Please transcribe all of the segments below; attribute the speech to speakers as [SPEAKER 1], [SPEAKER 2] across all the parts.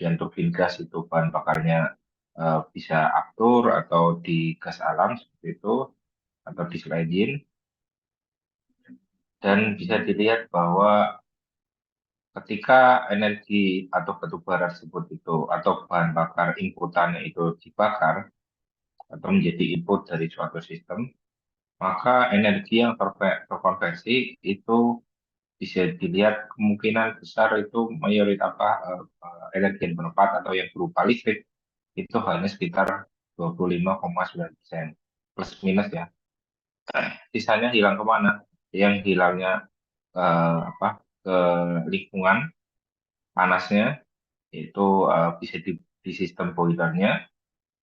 [SPEAKER 1] kemudian turbin gas itu bahan bakarnya bisa aftur atau di gas alam seperti itu, atau diesel engine. Dan bisa dilihat bahwa ketika energi atau batu bara tersebut itu atau bahan bakar inputannya itu dibakar atau menjadi input dari suatu sistem, maka energi yang terkonversi itu bisa dilihat kemungkinan besar itu mayoritas energi yang bermanfaat atau yang berupa listrik itu hanya sekitar 25,9%, plus minus ya. Sisanya hilang kemana? Yang hilangnya ke lingkungan panasnya itu bisa di sistem boilernya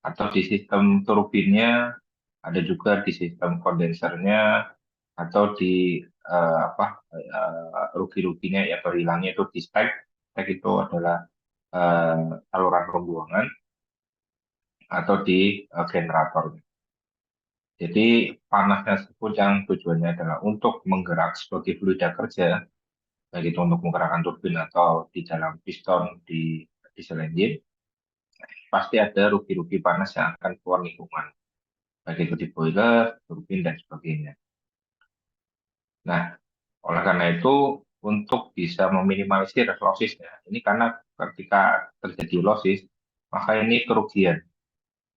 [SPEAKER 1] atau di sistem turbinnya, ada juga di sistem kondensernya atau di rugi-ruginya ya atau hilangnya itu di stack. Stack itu adalah saluran pembuangan atau di generator. Jadi panasnya tersebut yang tujuannya adalah untuk menggerak sebagai fluida kerja, baik itu untuk menggerakkan turbin atau di dalam piston di diesel engine, pasti ada rugi-rugi panas yang akan keluar lingkungan, baik itu di boiler, turbin, dan sebagainya. Nah, oleh karena itu, untuk bisa meminimalisir lossesnya, ini karena ketika terjadi losses, maka ini kerugian,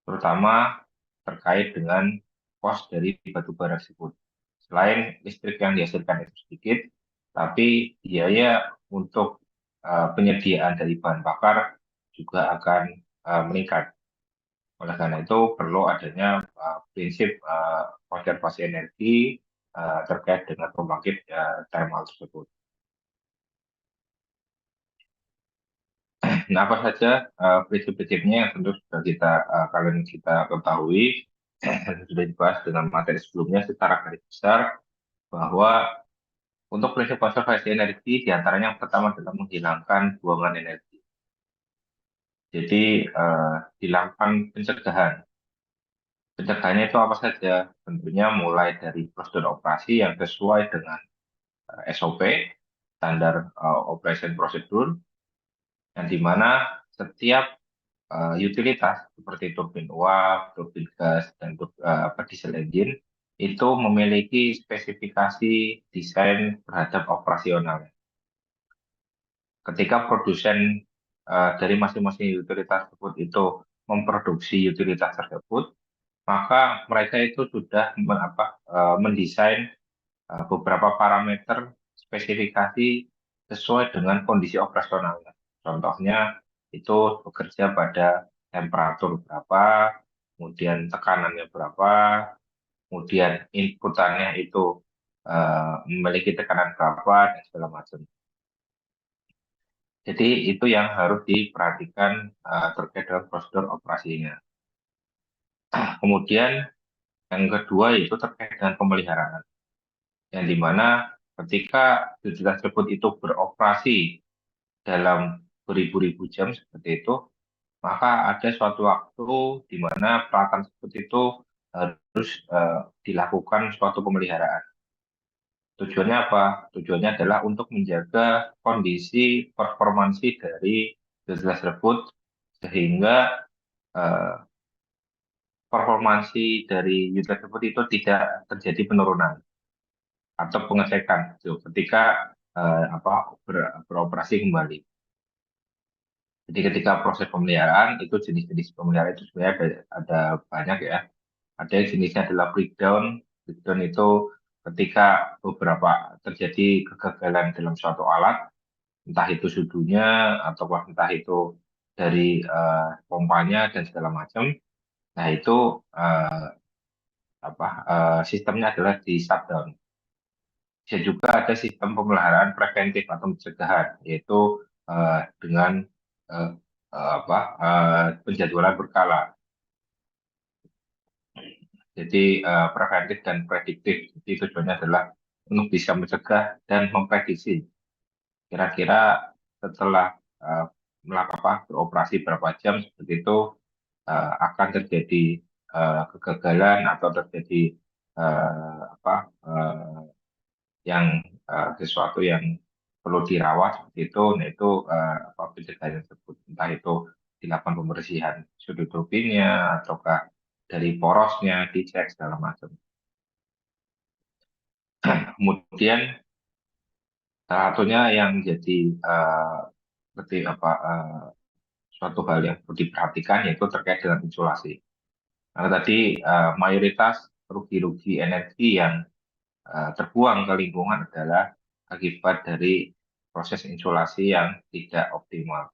[SPEAKER 1] terutama terkait dengan cost dari batu bara tersebut. Selain listrik yang dihasilkan itu sedikit, tapi biaya untuk penyediaan dari bahan bakar juga akan meningkat. Oleh karena itu, perlu adanya prinsip konservasi energi terkait dengan pembangkit thermal tersebut. Nah, apa saja prinsip-prinsipnya yang tentu sudah kalian kita ketahui dan sudah dibahas dengan materi sebelumnya secara garis besar, bahwa untuk prinsip konservasi energi diantaranya yang pertama adalah menghilangkan buangan energi. Jadi dilakukan pencegahan. Pencegahannya itu apa saja? Tentunya mulai dari prosedur operasi yang sesuai dengan SOP, standar operation procedure, yang di mana setiap utilitas seperti turbin uap, turbin gas, dan diesel engine itu memiliki spesifikasi desain terhadap operasional. Ketika produsen dari masing-masing utilitas tersebut itu memproduksi utilitas tersebut, maka mereka itu sudah mendesain beberapa parameter spesifikasi sesuai dengan kondisi operasionalnya. Contohnya itu bekerja pada temperatur berapa, kemudian tekanannya berapa, kemudian inputannya itu memiliki tekanan berapa, dan segala macam. Jadi itu yang harus diperhatikan terkait dengan prosedur operasinya. Kemudian yang kedua itu terkait dengan pemeliharaan, yang dimana ketika utilitas tersebut itu beroperasi dalam beribu-ribu jam seperti itu, maka ada suatu waktu di mana peralatan tersebut itu harus dilakukan suatu pemeliharaan. Tujuannya apa? Tujuannya adalah untuk menjaga kondisi performansi dari utilitas tersebut sehingga eh, performansi dari utilitas tersebut itu tidak terjadi penurunan atau pengecekan gitu, ketika beroperasi kembali. Jadi ketika proses pemeliharaan itu jenis-jenis pemeliharaan itu sebenarnya ada banyak ya. Ada yang jenisnya adalah breakdown. Breakdown itu ketika terjadi kegagalan dalam suatu alat, entah itu sudunya atau entah itu dari pompanya dan segala macam. Nah itu eh, sistemnya adalah di shutdown. Bisa juga ada sistem pemeliharaan preventif atau pencegahan, yaitu dengan eh, penjadwalan berkala. Jadi preventif dan prediktif. Jadi tujuannya adalah untuk bisa mencegah dan memprediksi kira-kira setelah eh, beroperasi berapa jam seperti itu akan terjadi kegagalan atau terjadi eh, apa eh, yang sesuatu yang perlu dirawat seperti itu, nah itu apa pencegahan tersebut, entah itu dilakukan pembersihan sudut turbinnya ataukah dari porosnya dicek segala macam. Kemudian salah satunya yang jadi seperti apa suatu hal yang perlu diperhatikan yaitu terkait dengan insulasi. Karena tadi mayoritas rugi-rugi energi yang terbuang ke lingkungan adalah akibat dari proses insulasi yang tidak optimal.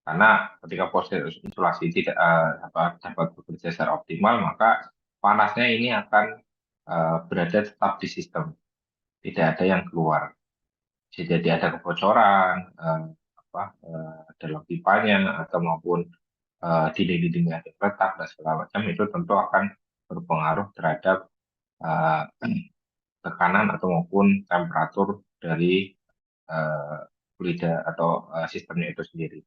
[SPEAKER 1] Karena ketika proses insulasi tidak dapat bekerja secara optimal, maka panasnya ini akan berada tetap di sistem, tidak ada yang keluar. Bisa jadi ada kebocoran dalam pipanya atau maupun dinding-dinding yang retak dan segala macam itu tentu akan berpengaruh terhadap eh, tekanan atau maupun temperatur dari eh, fluida atau sistemnya itu sendiri.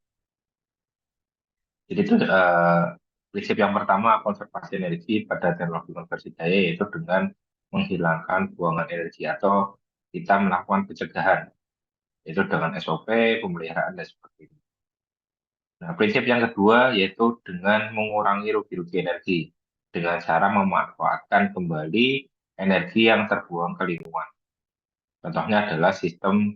[SPEAKER 1] Jadi itu prinsip yang pertama konservasi energi pada teknologi konversi daya yaitu dengan menghilangkan buangan energi atau kita melakukan pencegahan yaitu dengan SOP, pemeliharaan dan sebagainya. Nah, prinsip yang kedua yaitu dengan mengurangi rugi-rugi energi dengan cara memanfaatkan kembali energi yang terbuang ke lingkungan. Contohnya adalah sistem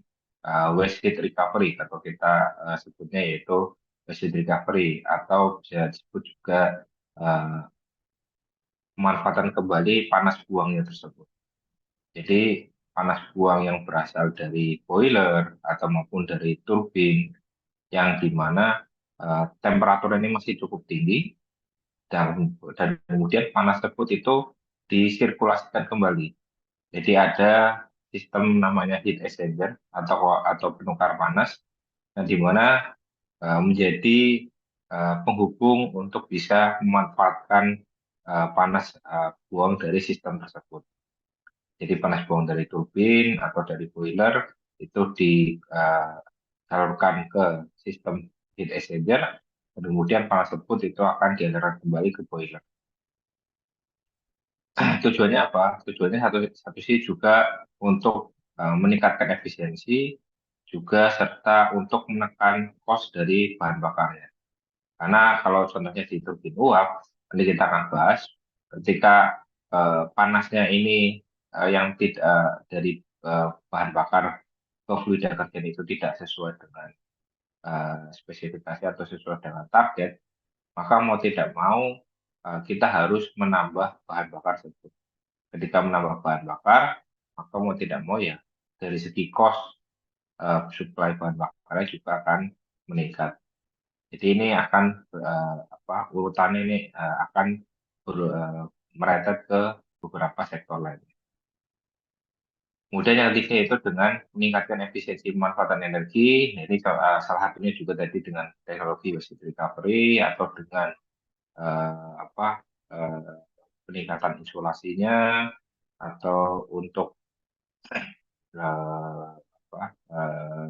[SPEAKER 1] waste heat recovery atau kita sebutnya yaitu waste heat recovery atau bisa disebut juga uh, pemanfaatan kembali panas buangnya tersebut. Jadi panas buang yang berasal dari boiler atau maupun dari turbin yang dimana temperatur ini masih cukup tinggi dan kemudian panas tersebut itu disirkulasikan kembali. Jadi ada sistem namanya heat exchanger atau penukar panas yang dimana menjadi penghubung untuk bisa memanfaatkan panas buang dari sistem tersebut. Jadi panas buang dari turbin atau dari boiler itu disalurkan ke sistem heat exchanger, dan kemudian panas tersebut itu akan dialirkan kembali ke boiler. Tujuannya apa? Tujuannya satu sih juga untuk meningkatkan efisiensi, juga serta untuk menekan cost dari bahan bakarnya. Karena kalau contohnya di turbin uap, nanti kita akan bahas, ketika panasnya ini yang tidak dari bahan bakar ke fluid deterjen itu tidak sesuai dengan spesifikasi atau sesuai dengan target, maka mau tidak mau kita harus menambah bahan bakar tersebut. Ketika menambah bahan bakar, maka mau tidak mau ya dari segi cost supply bahan bakarnya juga akan meningkat. Jadi ini akan urutannya ini akan merembet ke beberapa sektor lain. Kemudian yang ketiga itu dengan meningkatkan efisiensi pemanfaatan energi. Nah, ini salah satunya juga tadi dengan teknologi waste recovery atau dengan eh, apa eh, peningkatan insulasinya atau untuk eh, apa, eh,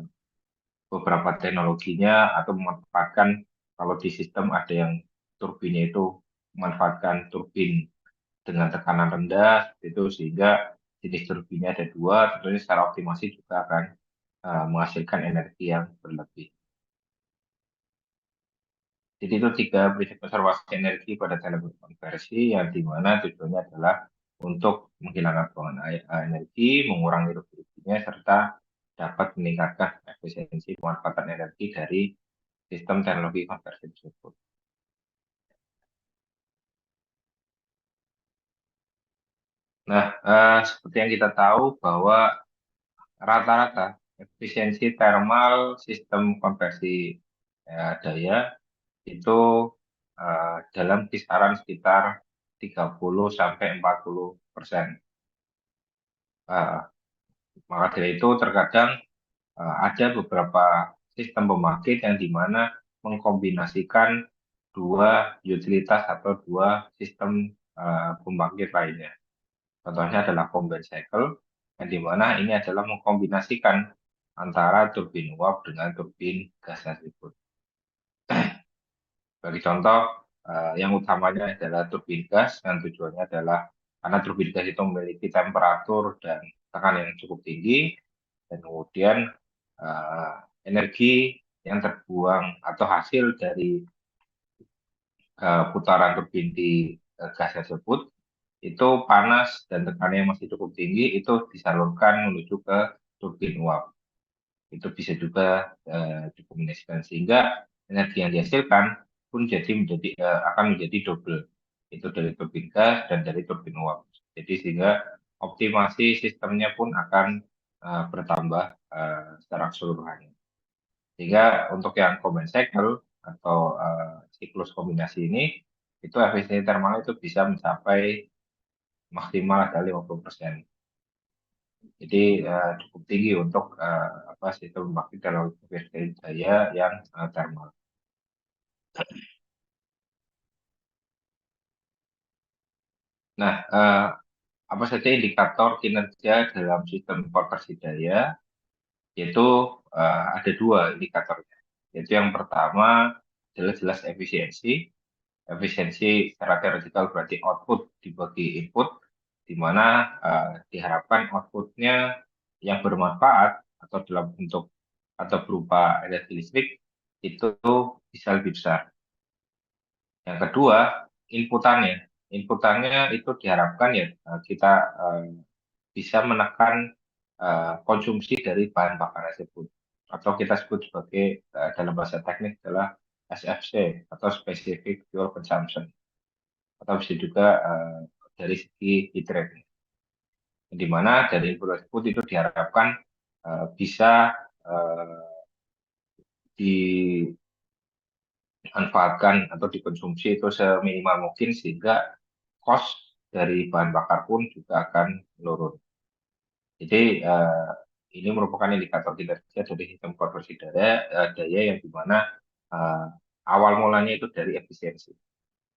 [SPEAKER 1] beberapa teknologinya atau memanfaatkan kalau di sistem ada yang turbinnya itu memanfaatkan turbin dengan tekanan rendah itu sehingga jenis turbinnya ada dua, tentunya secara optimasi juga akan menghasilkan energi yang berlebih. Jadi itu tiga prinsip konservasi energi pada teknologi konversi yang dimana tujuannya adalah untuk menghilangkan buangan energi, mengurangi rugi-ruginya, serta dapat meningkatkan efisiensi pemanfaatan energi dari sistem teknologi konversi tersebut. Nah, seperti yang kita tahu bahwa rata-rata efisiensi thermal sistem konversi daya itu dalam kisaran sekitar 30 sampai 40%. Eh, Maka dari itu terkadang ada beberapa sistem pembangkit yang dimana mengkombinasikan dua utilitas atau dua sistem pembangkit lainnya. Contohnya adalah combined cycle, yang dimana ini adalah mengkombinasikan antara turbin uap dengan turbin gas tersebut. Bagi contoh, yang utamanya adalah turbin gas, dan tujuannya adalah karena turbin gas itu memiliki temperatur dan tekanan yang cukup tinggi, dan kemudian eh, energi yang terbuang atau hasil dari putaran turbin di gas tersebut itu panas dan tekanannya masih cukup tinggi, itu disalurkan menuju ke turbin uap. Itu bisa juga cukup menyelesaikan, sehingga energi yang dihasilkan pun akan menjadi double, itu dari turbin gas dan dari turbin uap. Jadi sehingga optimasi sistemnya pun akan bertambah secara keseluruhan. Sehingga untuk yang combined cycle atau siklus kombinasi ini, itu efisiensi thermal itu bisa mencapai maksimal adalah 50%. Jadi cukup tinggi untuk sistem pembangkit tenaga daya yang thermal. Nah, apa saja indikator kinerja dalam sistem konversi daya? Yaitu ada dua indikatornya. Yaitu yang pertama adalah jelas efisiensi. Efisiensi secara teoretikal berarti output dibagi input, di mana diharapkan outputnya yang bermanfaat atau dalam bentuk atau berupa energi listrik itu bisa lebih besar. Yang kedua, inputannya. Inputannya itu diharapkan ya kita eh, bisa menekan konsumsi dari bahan bakar tersebut, atau kita sebut sebagai dalam bahasa teknik adalah SFC atau Specific Fuel Consumption, atau bisa juga dari segi heat rate, di mana dari input tersebut itu diharapkan bisa eh, dimanfaatkan atau dikonsumsi itu seminimal mungkin, sehingga cost dari bahan bakar pun juga akan menurun. Jadi ini merupakan indikator kinerja dari sistem konversi daya yang dimana eh, awal mulanya itu dari efisiensi.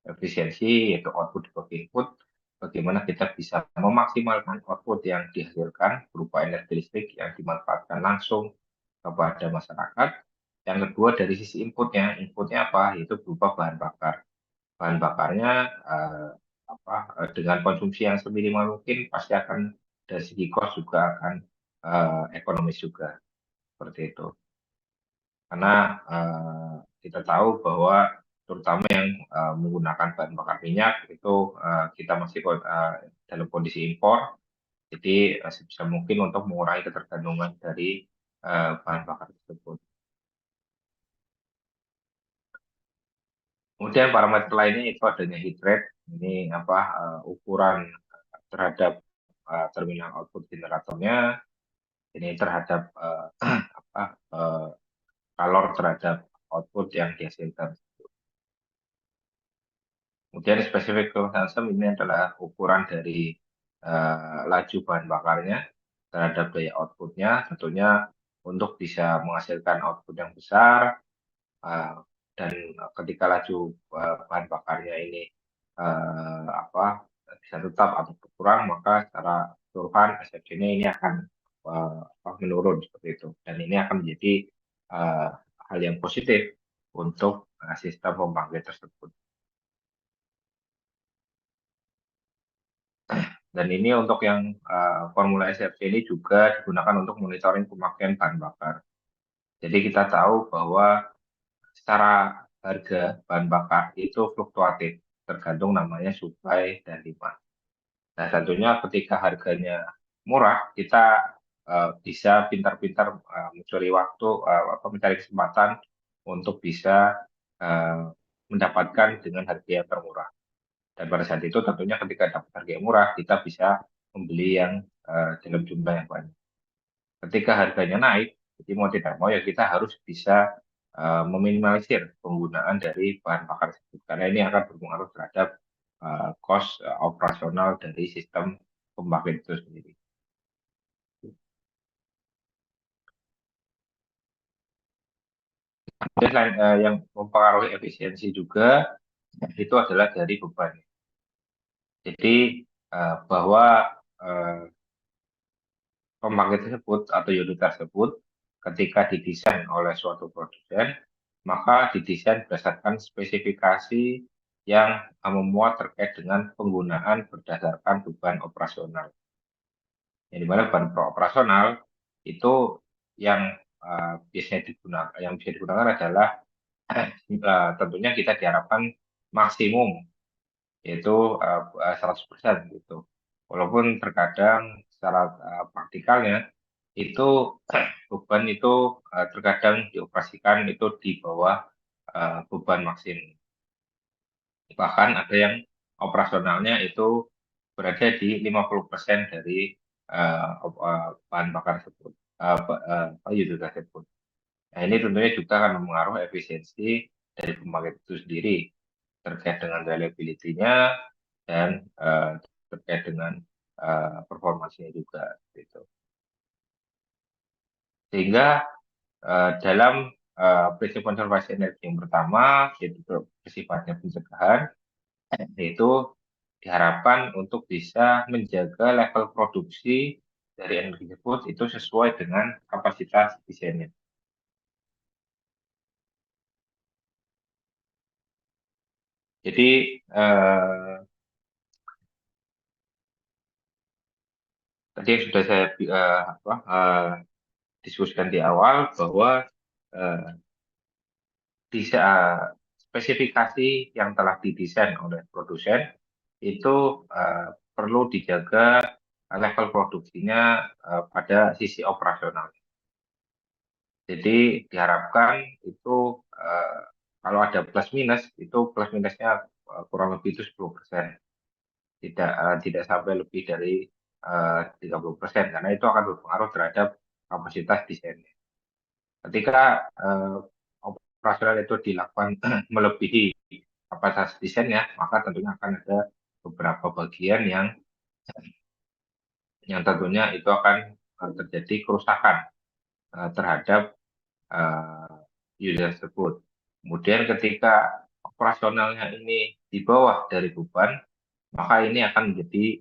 [SPEAKER 1] Efisiensi yaitu output dibagi input, bagaimana kita bisa memaksimalkan output yang dihasilkan berupa energi listrik yang dimanfaatkan langsung kepada masyarakat. Yang kedua dari sisi inputnya apa? Yaitu berupa bahan bakar. Bahan bakarnya eh, dengan konsumsi yang seminimal mungkin pasti akan dari segi cost juga akan ekonomis juga, seperti itu. Karena kita tahu bahwa terutama yang menggunakan bahan bakar minyak itu kita masih dalam kondisi impor, jadi sebisa mungkin untuk mengurangi ketergantungan dari bahan bakar tersebut. Kemudian parameter lainnya itu adanya heat rate, ini ukuran terhadap terminal output generatornya, ini terhadap apa, eh, kalor terhadap output yang dihasilkan. Kemudian specific consumption ini adalah ukuran dari laju bahan bakarnya terhadap daya outputnya, tentunya untuk bisa menghasilkan output yang besar, eh, dan ketika laju bahan bakarnya ini bisa tetap atau berkurang, maka secara keseluruhan SFC-nya ini akan menurun seperti itu, dan ini akan menjadi eh, hal yang positif untuk sistem pembangkit tersebut. Dan ini untuk yang formula SFC ini juga digunakan untuk monitoring pemakaian bahan bakar. Jadi kita tahu bahwa secara harga bahan bakar itu fluktuatif, tergantung namanya supply dan demand. Nah, tentunya ketika harganya murah, kita bisa pintar-pintar mencuri waktu, mencari kesempatan untuk bisa eh, mendapatkan dengan harga yang termurah. Dan pada saat itu tentunya ketika dapat harga yang murah, kita bisa membeli yang dalam jumlah yang banyak. Ketika harganya naik, jadi mau tidak mau ya kita harus bisa meminimalisir penggunaan dari bahan bakar tersebut, karena ini akan berpengaruh terhadap cost operasional dari sistem pembangkit itu sendiri. Kemudian yang mempengaruhi efisiensi juga itu adalah dari beban. Jadi bahwa eh, pembangkit tersebut atau unit tersebut ketika didesain oleh suatu produsen, maka didesain berdasarkan spesifikasi yang memuat terkait dengan penggunaan berdasarkan beban operasional. Yang dimana beban operasional itu yang biasanya digunakan, yang bisa digunakan adalah tentunya kita diharapkan maksimum, yaitu 100% gitu. Walaupun terkadang secara praktikalnya itu beban itu terkadang dioperasikan itu di bawah beban maksimum. Bahkan ada yang operasionalnya itu berada di 50% dari bahan bakar tersebut, biodiesel tersebut. Nah, ini tentunya juga akan mempengaruhi efisiensi dari pembangkit itu sendiri terkait dengan reliability-nya dan terkait dengan performasinya juga gitu. Sehingga dalam prinsip konservasi energi yang pertama, yaitu bersifatnya pencegahan, yaitu diharapkan untuk bisa menjaga level produksi dari energi tersebut itu sesuai dengan kapasitas desainnya. Jadi tadi yang sudah saya diskusikan di awal bahwa eh, bisa spesifikasi yang telah didesain oleh produsen itu perlu dijaga level produksinya pada sisi operasional. Jadi diharapkan itu kalau ada plus minus itu plus minusnya kurang lebih itu 10%. Tidak sampai lebih dari 30% karena itu akan berpengaruh terhadap kapasitas desainnya. Ketika operasional itu dilakukan melebihi kapasitas desainnya, maka tentunya akan ada beberapa bagian yang tentunya itu akan terjadi kerusakan terhadap user tersebut. Kemudian ketika operasionalnya ini di bawah dari beban, maka ini akan menjadi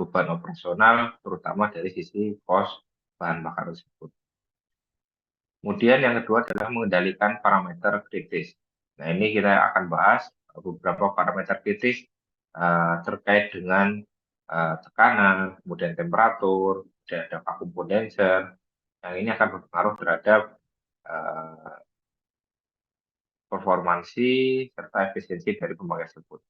[SPEAKER 1] beban operasional terutama dari sisi cost bahan bakar tersebut. Kemudian yang kedua adalah mengendalikan parameter kritis. Nah, ini kita akan bahas beberapa parameter kritis terkait dengan tekanan, kemudian temperatur, dan ada vakum kondenser. Yang ini akan berpengaruh terhadap uh, performansi serta efisiensi dari pembangkit tersebut.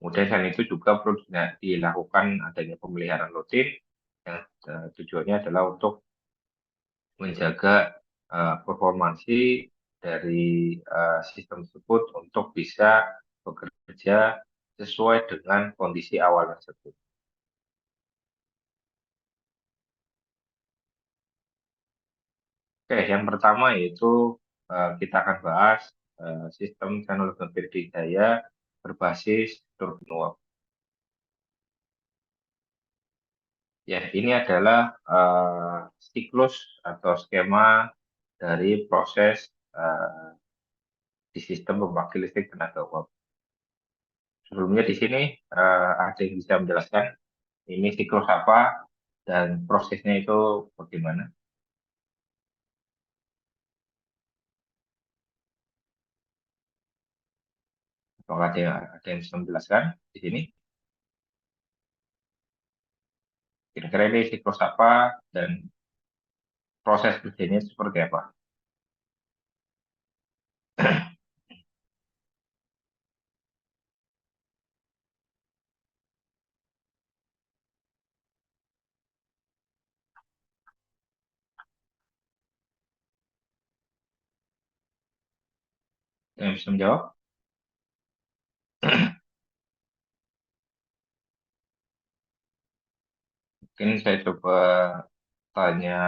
[SPEAKER 1] Kemudian selain itu juga perlu dilakukan adanya pemeliharaan rutin yang tujuannya adalah untuk menjaga performansi dari sistem tersebut untuk bisa bekerja sesuai dengan kondisi awal tersebut. Oke, yang pertama yaitu kita akan bahas sistem teknologi nuklir daya berbasis turbin uap. Ya, ini adalah siklus atau skema dari proses di sistem pembangkit listrik tenaga uap. Sebelumnya di sini ada yang bisa menjelaskan ini siklus apa dan prosesnya itu bagaimana? Apakah ada yang bisa menjelaskan di sini? Kira-kira ini siklus apa dan proses kerjanya seperti apa? Yang bisa menjawab? Mungkin saya coba tanya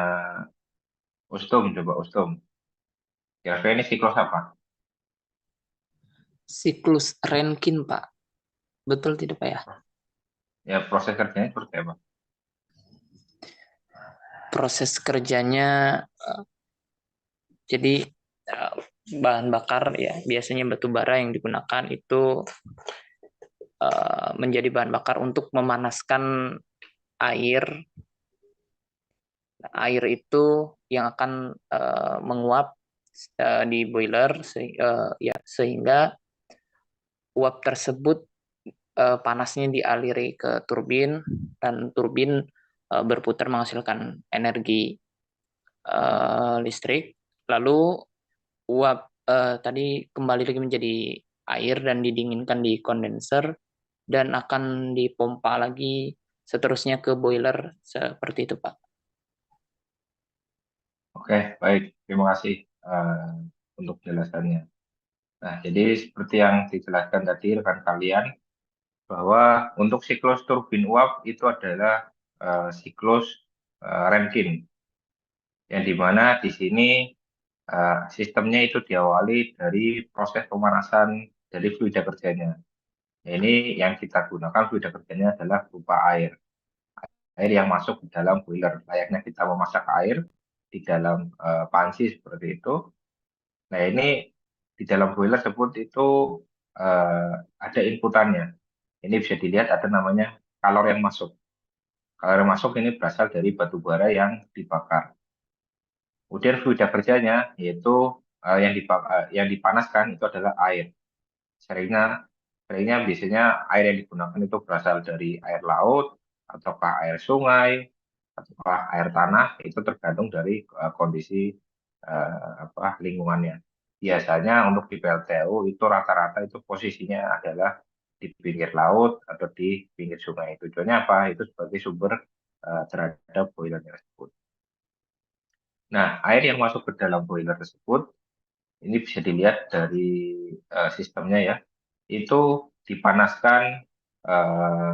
[SPEAKER 1] coba Ustum. Kira-kira ini siklus apa?
[SPEAKER 2] Siklus Rankine, Pak. Betul tidak, Pak ya?
[SPEAKER 1] Ya, proses kerjanya seperti apa?
[SPEAKER 2] Proses kerjanya jadi bahan bakar ya biasanya batu bara yang digunakan itu menjadi bahan bakar untuk memanaskan air. Air itu yang akan menguap di boiler ya sehingga uap tersebut panasnya dialiri ke turbin dan turbin berputar menghasilkan energi. listrik, lalu uap tadi kembali lagi menjadi air dan didinginkan di kondenser dan akan dipompa lagi seterusnya ke boiler seperti itu, Pak.
[SPEAKER 1] Oke, baik. Terima kasih untuk penjelasannya. Nah, jadi seperti yang dijelaskan tadi rekan kalian, bahwa untuk siklus turbin uap itu adalah siklus Rankine, yang dimana di sini sistemnya itu diawali dari proses pemanasan dari fluida kerjanya. Nah, ini yang kita gunakan fluida kerjanya adalah berupa air. Air yang masuk ke dalam boiler. Layaknya kita memasak air di dalam panci seperti itu. Nah, ini di dalam boiler tersebut itu ada inputannya. Ini bisa dilihat ada namanya kalor yang masuk. Kalor yang masuk ini berasal dari batu bara yang dibakar. Kemudian fluida kerjanya yaitu yang dipanaskan itu adalah air. Seringnya, seringnya biasanya air yang digunakan itu berasal dari air laut, ataukah air sungai, ataukah air tanah, itu tergantung dari kondisi lingkungannya. Biasanya untuk di PLTU itu rata-rata itu posisinya adalah di pinggir laut atau di pinggir sungai. Tujuannya apa? Itu sebagai sumber terhadap boiler tersebut. Nah, air yang masuk ke dalam boiler tersebut ini bisa dilihat dari sistemnya ya, itu dipanaskan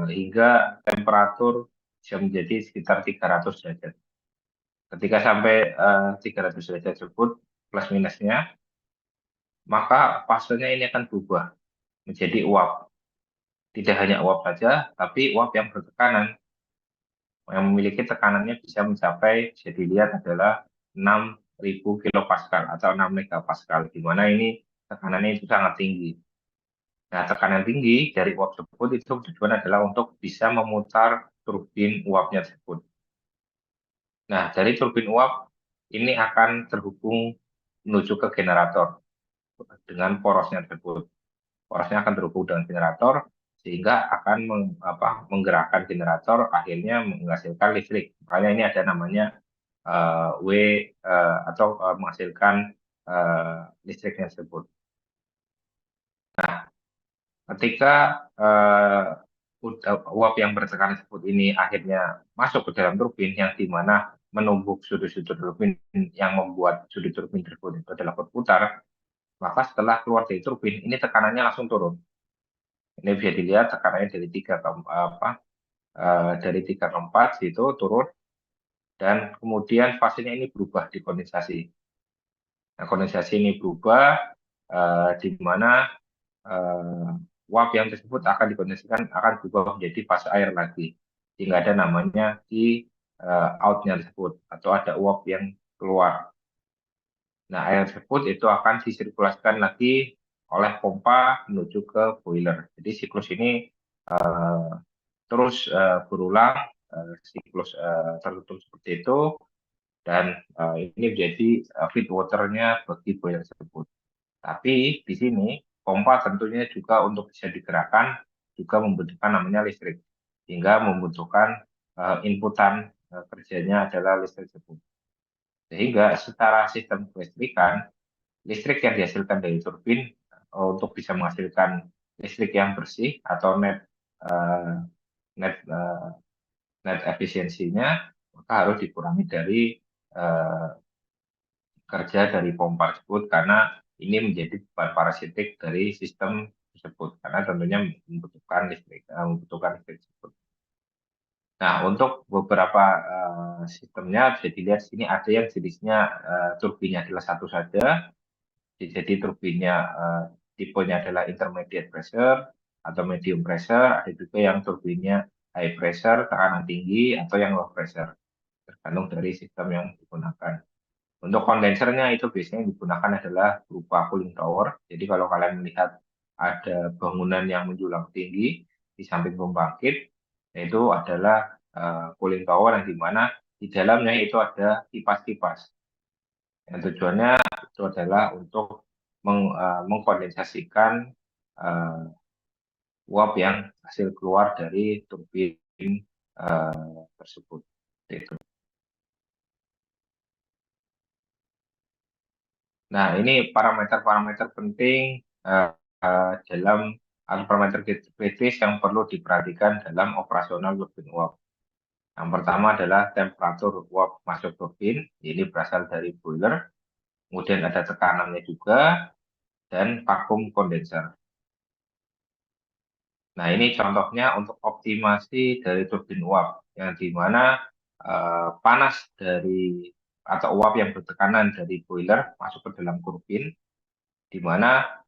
[SPEAKER 1] hingga temperatur bisa menjadi sekitar 300 derajat. Ketika sampai 300 derajat tersebut plus minusnya, maka fasenya ini akan berubah menjadi uap. Tidak hanya uap saja, tapi uap yang bertekanan, yang memiliki tekanannya bisa mencapai, bisa dilihat adalah 6.000 kilopascal atau 6 megapascal, di mana ini tekanannya itu sangat tinggi. Nah, tekanan tinggi dari uap tersebut itu tujuan adalah untuk bisa memutar turbin uapnya tersebut. Nah, dari turbin uap ini akan terhubung menuju ke generator dengan porosnya tersebut. Porosnya akan terhubung dengan generator sehingga akan menggerakkan generator akhirnya menghasilkan listrik. Makanya ini ada namanya W atau menghasilkan listriknya tersebut. Ketika uap yang bertekanan tersebut ini akhirnya masuk ke dalam turbin yang dimana menumbuk sudut-sudut turbin yang membuat sudut turbin tersebut itu adalah berputar, maka setelah keluar dari turbin ini tekanannya langsung turun. Ini bisa dilihat tekanannya dari 3 ke dari 3 ke 4 itu turun dan kemudian fasenya ini berubah di kondensasi. Nah, kondensasi ini berubah di mana uap yang tersebut akan dikondensasikan akan berubah menjadi fase air lagi. Sehingga ada namanya di outnya tersebut atau ada uap yang keluar. Nah, air tersebut itu akan disirkulasikan lagi oleh pompa menuju ke boiler. Jadi siklus ini uh, terus berulang, siklus tertutup seperti itu, dan ini menjadi feed waternya bagi boiler tersebut. Tapi di sini pompa tentunya juga untuk bisa digerakkan juga membutuhkan namanya listrik, hingga membutuhkan inputan kerjanya adalah listrik tersebut. Sehingga secara sistem kelistrikan, listrik yang dihasilkan dari turbin untuk bisa menghasilkan listrik yang bersih atau uh, net uh, net efisiensinya, maka harus dikurangi dari uh, kerja dari pompa tersebut karena ini menjadi beban parasitik dari sistem tersebut karena tentunya membutuhkan listrik tersebut. Nah, untuk beberapa sistemnya bisa dilihat sini ada yang jenisnya turbinnya adalah satu saja. Jadi turbinnya tipenya adalah intermediate pressure atau medium pressure. Ada juga yang turbinnya high pressure, tekanan tinggi, atau yang low pressure. Tergantung dari sistem yang digunakan. Untuk kondensernya itu biasanya digunakan adalah berupa cooling tower. Jadi kalau kalian melihat ada bangunan yang menjulang tinggi di samping pembangkit, itu adalah cooling tower yang dimana di dalamnya itu ada kipas-kipas. Yang tujuannya itu adalah untuk mengkondensasikan uh, uap yang hasil keluar dari turbin tersebut. Itu. Nah, ini parameter-parameter penting dalam atau parameter kritis yang perlu diperhatikan dalam operasional turbin uap. Yang pertama adalah temperatur uap masuk turbin, ini berasal dari boiler. Kemudian ada tekanannya juga dan vakum kondenser. Nah, ini contohnya untuk optimasi dari turbin uap, yang di mana panas dari atau uap yang bertekanan dari boiler masuk ke dalam turbin, di mana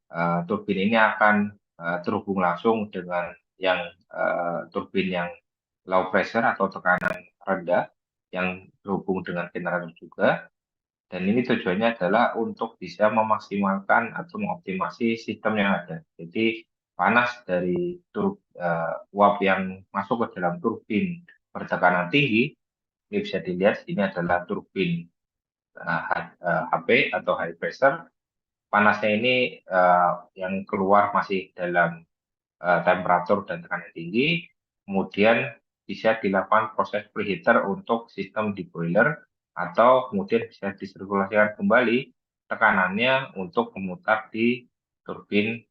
[SPEAKER 1] turbin ini akan terhubung langsung dengan yang turbin yang low pressure atau tekanan rendah, yang terhubung dengan generator juga. Dan ini tujuannya adalah untuk bisa memaksimalkan atau mengoptimasi sistem yang ada. Jadi panas dari uap yang masuk ke dalam turbin bertekanan tinggi, ini bisa dilihat ini adalah turbin HP atau high pressure. Panasnya ini yang keluar masih dalam temperatur dan tekanan tinggi, kemudian bisa dilakukan proses preheater untuk sistem di boiler, atau kemudian bisa disirkulasikan kembali tekanannya untuk memutar di turbin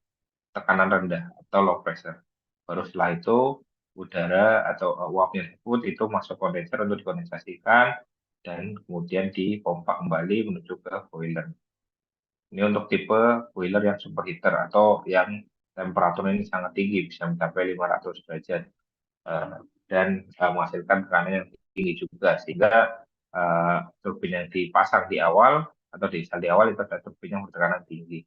[SPEAKER 1] tekanan rendah atau low pressure. Baru setelah itu udara atau uapnya tersebut itu masuk kondenser untuk dikondensasikan dan kemudian dipompa kembali menuju ke boiler. Ini untuk tipe boiler yang superheater atau yang temperaturnya ini sangat tinggi, bisa mencapai 500 derajat dan menghasilkan tekanan yang tinggi juga, sehingga turbin yang dipasang di awal atau diinstal di awal itu adalah turbin yang bertekanan tinggi.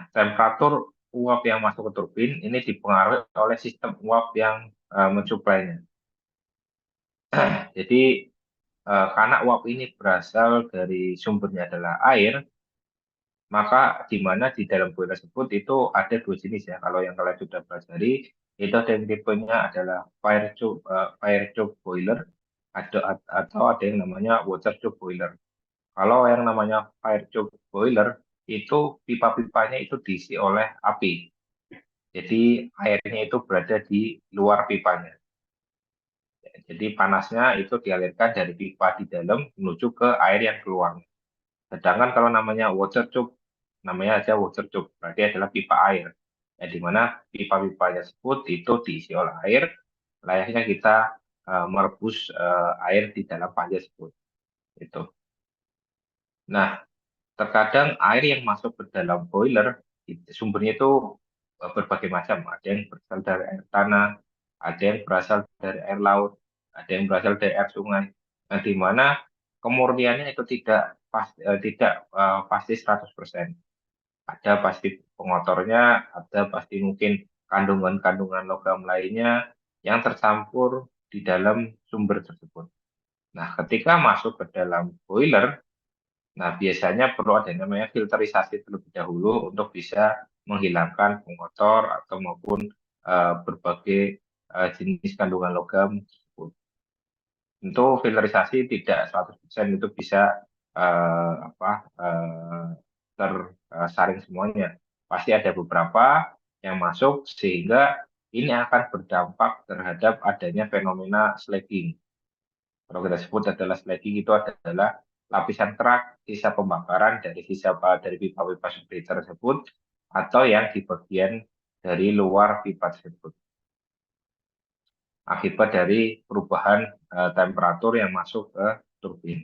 [SPEAKER 1] Temperatur uap yang masuk ke turbin ini dipengaruhi oleh sistem uap yang mensuplainya. Jadi karena uap ini berasal dari sumbernya adalah air, maka di mana di dalam boiler tersebut itu ada dua jenis ya. Kalau yang kalian sudah pelajari, itu ada yang tipenya adalah fire tube boiler, atau ada yang namanya water tube boiler. Kalau yang namanya fire tube boiler, itu pipa-pipanya itu diisi oleh api. Jadi airnya itu berada di luar pipanya. Jadi panasnya itu dialirkan dari pipa di dalam menuju ke air yang keluar. Sedangkan kalau namanya water tube, namanya aja water tube, berarti adalah pipa air. Ya, di mana pipa-pipanya tersebut itu diisi oleh air, layaknya kita merebus air di dalam panci tersebut. Itu. Nah, terkadang air yang masuk ke dalam boiler, sumbernya itu berbagai macam. Ada yang berasal dari air tanah, ada yang berasal dari air laut, ada yang berasal dari air sungai. Nah, di mana kemurniannya itu tidak pasti 100%. Ada pasti pengotornya, ada pasti mungkin kandungan-kandungan logam lainnya yang tercampur di dalam sumber tersebut. Nah, ketika masuk ke dalam boiler, nah biasanya perlu ada yang namanya filterisasi terlebih dahulu untuk bisa menghilangkan pengotor atau maupun berbagai jenis kandungan logam tersebut. Tentu filterisasi tidak 100% itu bisa apa tersaring semuanya. Pasti ada beberapa yang masuk sehingga ini akan berdampak terhadap adanya fenomena slagging. Kalau kita sebut adalah slagging, itu adalah lapisan kerak sisa pembakaran dari dari pipa-pipa seperti tersebut, atau yang di bagian dari luar pipa tersebut, akibat dari perubahan temperatur yang masuk ke turbin.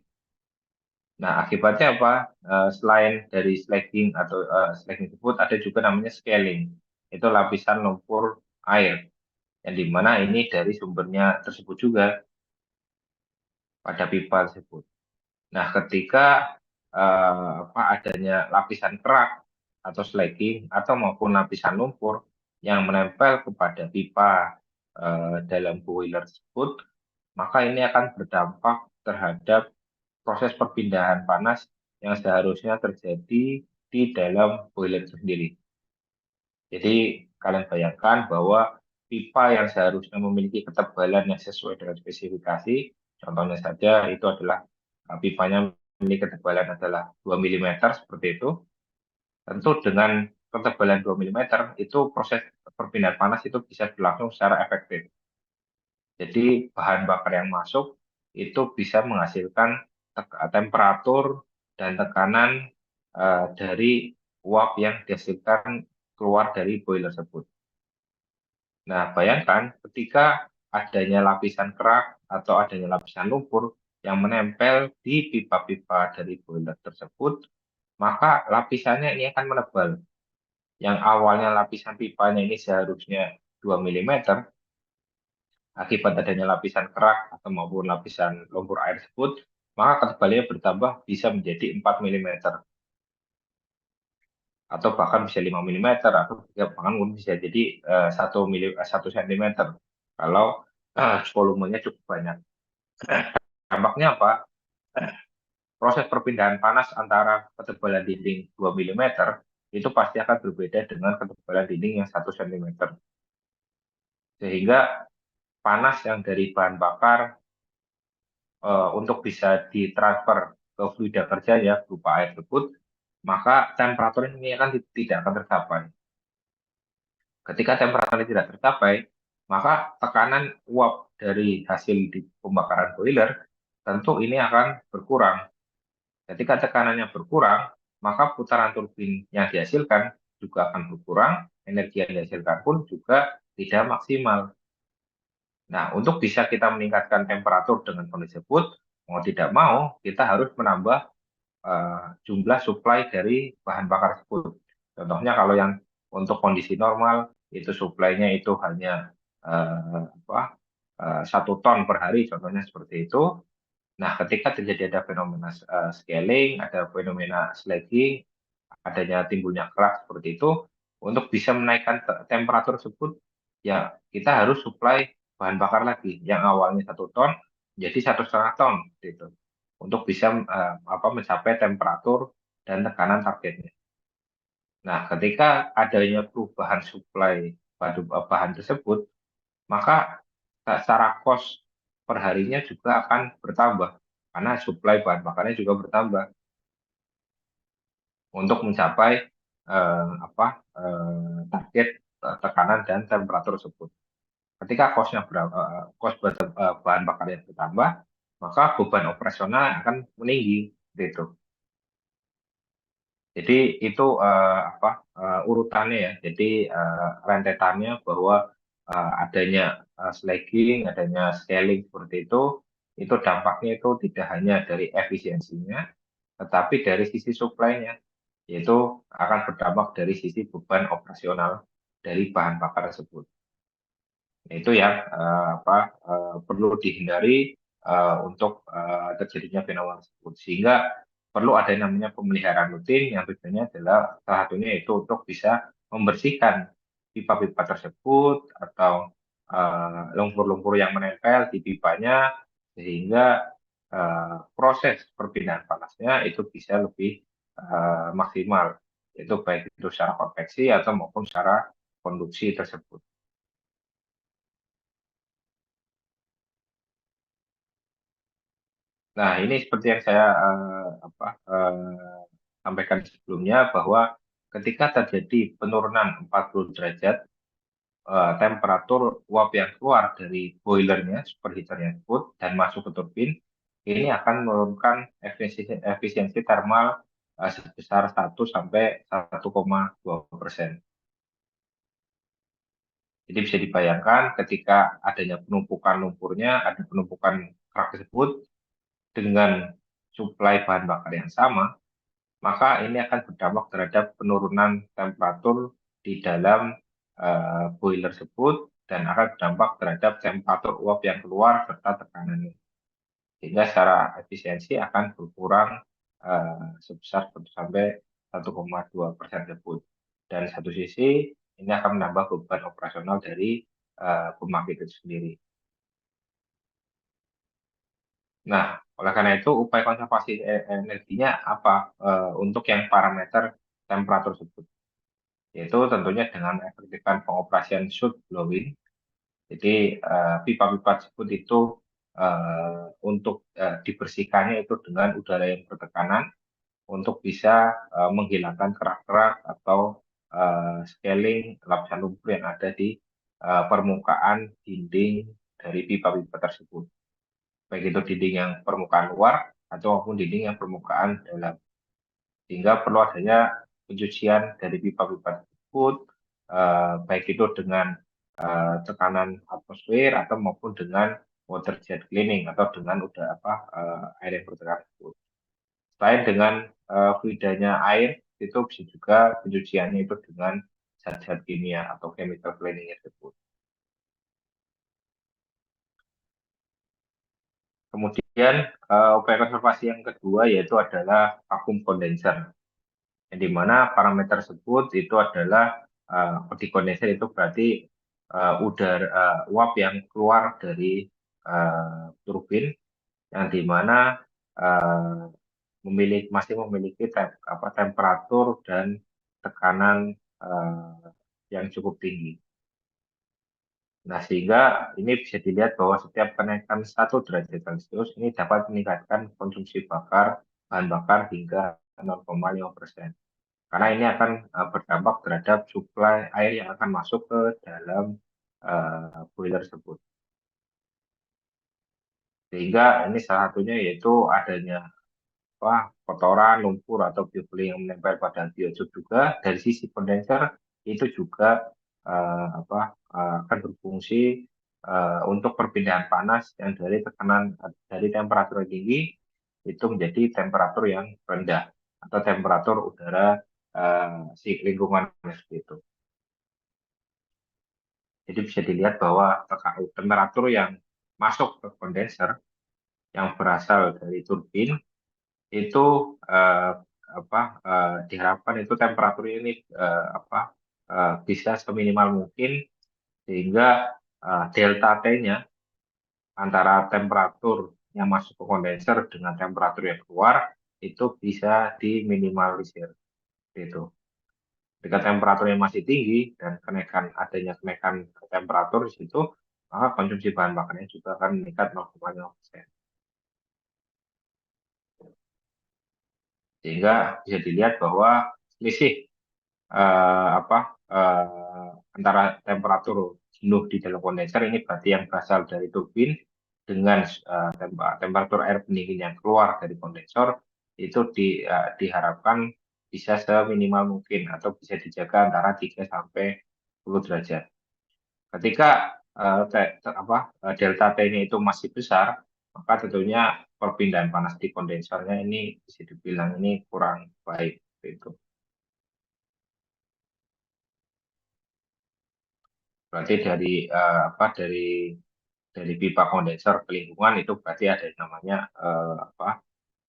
[SPEAKER 1] Nah, akibatnya apa? Selain dari slagging atau slagging tersebut, ada juga namanya scaling. Itu lapisan lumpur air, yang dimana ini dari sumbernya tersebut juga pada pipa tersebut. Nah, ketika adanya lapisan kerak atau slagging atau maupun lapisan lumpur yang menempel kepada pipa dalam boiler tersebut, maka ini akan berdampak terhadap proses perpindahan panas yang seharusnya terjadi di dalam boiler itu sendiri. Jadi kalian bayangkan bahwa pipa yang seharusnya memiliki ketebalan yang sesuai dengan spesifikasi, contohnya saja itu adalah pipanya memiliki ketebalan adalah 2 mm seperti itu. Tentu dengan ketebalan 2 mm itu proses perpindahan panas itu bisa berlangsung secara efektif. Jadi bahan bakar yang masuk itu bisa menghasilkan temperatur dan tekanan dari uap yang dihasilkan keluar dari boiler tersebut. Nah, bayangkan ketika adanya lapisan kerak atau adanya lapisan lumpur yang menempel di pipa-pipa dari boiler tersebut, maka lapisannya ini akan menebal. Yang awalnya lapisan pipanya ini seharusnya 2 mm, akibat adanya lapisan kerak atau maupun lapisan lumpur air tersebut, maka ketebalannya bertambah bisa menjadi 4 mm atau bahkan bisa 5 mm atau bahkan mungkin bisa jadi 1 cm kalau volumenya cukup banyak. Dampaknya apa? Proses perpindahan panas antara ketebalan dinding 2 mm itu pasti akan berbeda dengan ketebalan dinding yang 1 cm. Sehingga panas yang dari bahan bakar untuk bisa ditransfer ke fluida kerja ya berupa air tersebut, maka temperatur ini akan tidak akan tercapai. Ketika temperatur ini tidak tercapai, maka tekanan uap dari hasil di pembakaran boiler tentu ini akan berkurang. Ketika tekanannya berkurang, maka putaran turbin yang dihasilkan juga akan berkurang, energi yang dihasilkan pun juga tidak maksimal. Nah, untuk bisa kita meningkatkan temperatur dengan kondisi tersebut, mau tidak mau, kita harus menambah jumlah suplai dari bahan bakar tersebut. Contohnya kalau yang untuk kondisi normal, itu suplainya itu hanya 1 ton per hari, contohnya seperti itu. Nah, ketika terjadi ada fenomena scaling, ada fenomena slagging, adanya timbulnya kerak seperti itu, untuk bisa menaikkan temperatur tersebut, ya kita harus suplai bahan bakar lagi, yang awalnya 1 ton jadi 1,5 ton, gitu, untuk bisa mencapai temperatur dan tekanan targetnya. Nah, ketika adanya perubahan suplai bahan tersebut, maka secara cost perharinya juga akan bertambah karena suplai bahan bakarnya juga bertambah untuk mencapai target tekanan dan temperatur tersebut. Ketika cost bahan bakarnya bertambah, maka beban operasional akan meninggi, gitu. Jadi itu urutannya ya. Jadi rentetannya bahwa adanya slagging, adanya scaling seperti itu dampaknya itu tidak hanya dari efisiensinya, tetapi dari sisi supply-nya, yaitu akan berdampak dari sisi beban operasional dari bahan bakar tersebut. Itu yang perlu dihindari untuk terjadinya fenomena tersebut. Sehingga perlu ada yang namanya pemeliharaan rutin yang tujuannya adalah salah satunya itu untuk bisa membersihkan pipa-pipa tersebut atau lumpur-lumpur yang menempel di pipanya sehingga proses perpindahan panasnya itu bisa lebih maksimal, itu baik itu secara konveksi atau maupun secara konduksi tersebut. Nah, ini seperti yang saya sampaikan sebelumnya bahwa ketika terjadi penurunan 40 derajat, temperatur uap yang keluar dari boilernya, superheaternya tersebut, dan masuk ke turbin, ini akan menurunkan efisiensi thermal sebesar 1 sampai 1,2%. Jadi bisa dibayangkan ketika adanya penumpukan lumpurnya, ada penumpukan kerak tersebut dengan suplai bahan bakar yang sama, maka ini akan berdampak terhadap penurunan temperatur di dalam boiler tersebut dan akan berdampak terhadap temperatur uap yang keluar serta tekanannya. Sehingga secara efisiensi akan berkurang sebesar 1 sampai 1,2% tersebut. Dan satu sisi ini akan menambah beban operasional dari pembangkit itu sendiri. Nah, oleh karena itu upaya konservasi energinya apa untuk yang parameter temperatur tersebut? Yaitu tentunya dengan efektifkan pengoperasian shoot blowing. Jadi pipa-pipa tersebut itu untuk dibersihkannya itu dengan udara yang bertekanan untuk bisa menghilangkan kerak-kerak atau scaling lapisan lumpur yang ada di permukaan dinding dari pipa-pipa tersebut. baik itu dinding yang permukaan luar atau maupun dinding yang permukaan dalam. Sehingga perlu adanya pencucian dari pipa-pipa tersebut, baik itu dengan tekanan atmosfer atau maupun dengan water jet cleaning atau dengan air yang bertekanan tersebut. Selain dengan fluidanya air, itu bisa juga pencuciannya itu dengan zat-zat kimia atau chemical cleaning tersebut. Kemudian upaya konservasi yang kedua yaitu adalah vakum condenser, yang dimana parameter tersebut itu adalah di kondenser itu berarti uap yang keluar dari turbin, yang dimana uh, masih memiliki temperatur dan tekanan yang cukup tinggi. Nah, sehingga ini bisa dilihat bahwa setiap kenaikan 1 derajat Celcius ini dapat meningkatkan konsumsi bahan bakar hingga 0,5%. Karena ini akan berdampak terhadap suplai air yang akan masuk ke dalam boiler tersebut. Sehingga ini salah satunya yaitu adanya kotoran, lumpur, atau biofouling yang menempel pada biotube juga. Dari sisi kondenser itu juga akan berfungsi untuk perpindahan panas yang dari temperatur yang tinggi itu menjadi temperatur yang rendah atau temperatur udara si lingkungan seperti itu. Jadi bisa dilihat bahwa temperatur yang masuk ke kondenser yang berasal dari turbin itu diharapkan itu temperatur ini bisa seminimal mungkin, sehingga delta T-nya antara temperatur yang masuk ke kondenser dengan temperatur yang keluar itu bisa diminimalisir. Itu. Jika temperaturnya masih tinggi dan adanya kenaikan temperatur di situ, maka konsumsi bahan bakarnya juga akan meningkat 0,5%. Sehingga bisa dilihat bahwa selisih antara temperatur jenuh di dalam kondenser ini berarti yang berasal dari turbin dengan temperatur air pendingin yang keluar dari kondensor itu diharapkan bisa seminimal mungkin atau bisa dijaga antara 3 sampai 10 derajat. Ketika delta T-nya itu masih besar, maka tentunya perpindahan panas di kondensernya ini bisa dibilang ini kurang baik itu. Berarti dari pipa kondenser ke lingkungan itu berarti ada yang namanya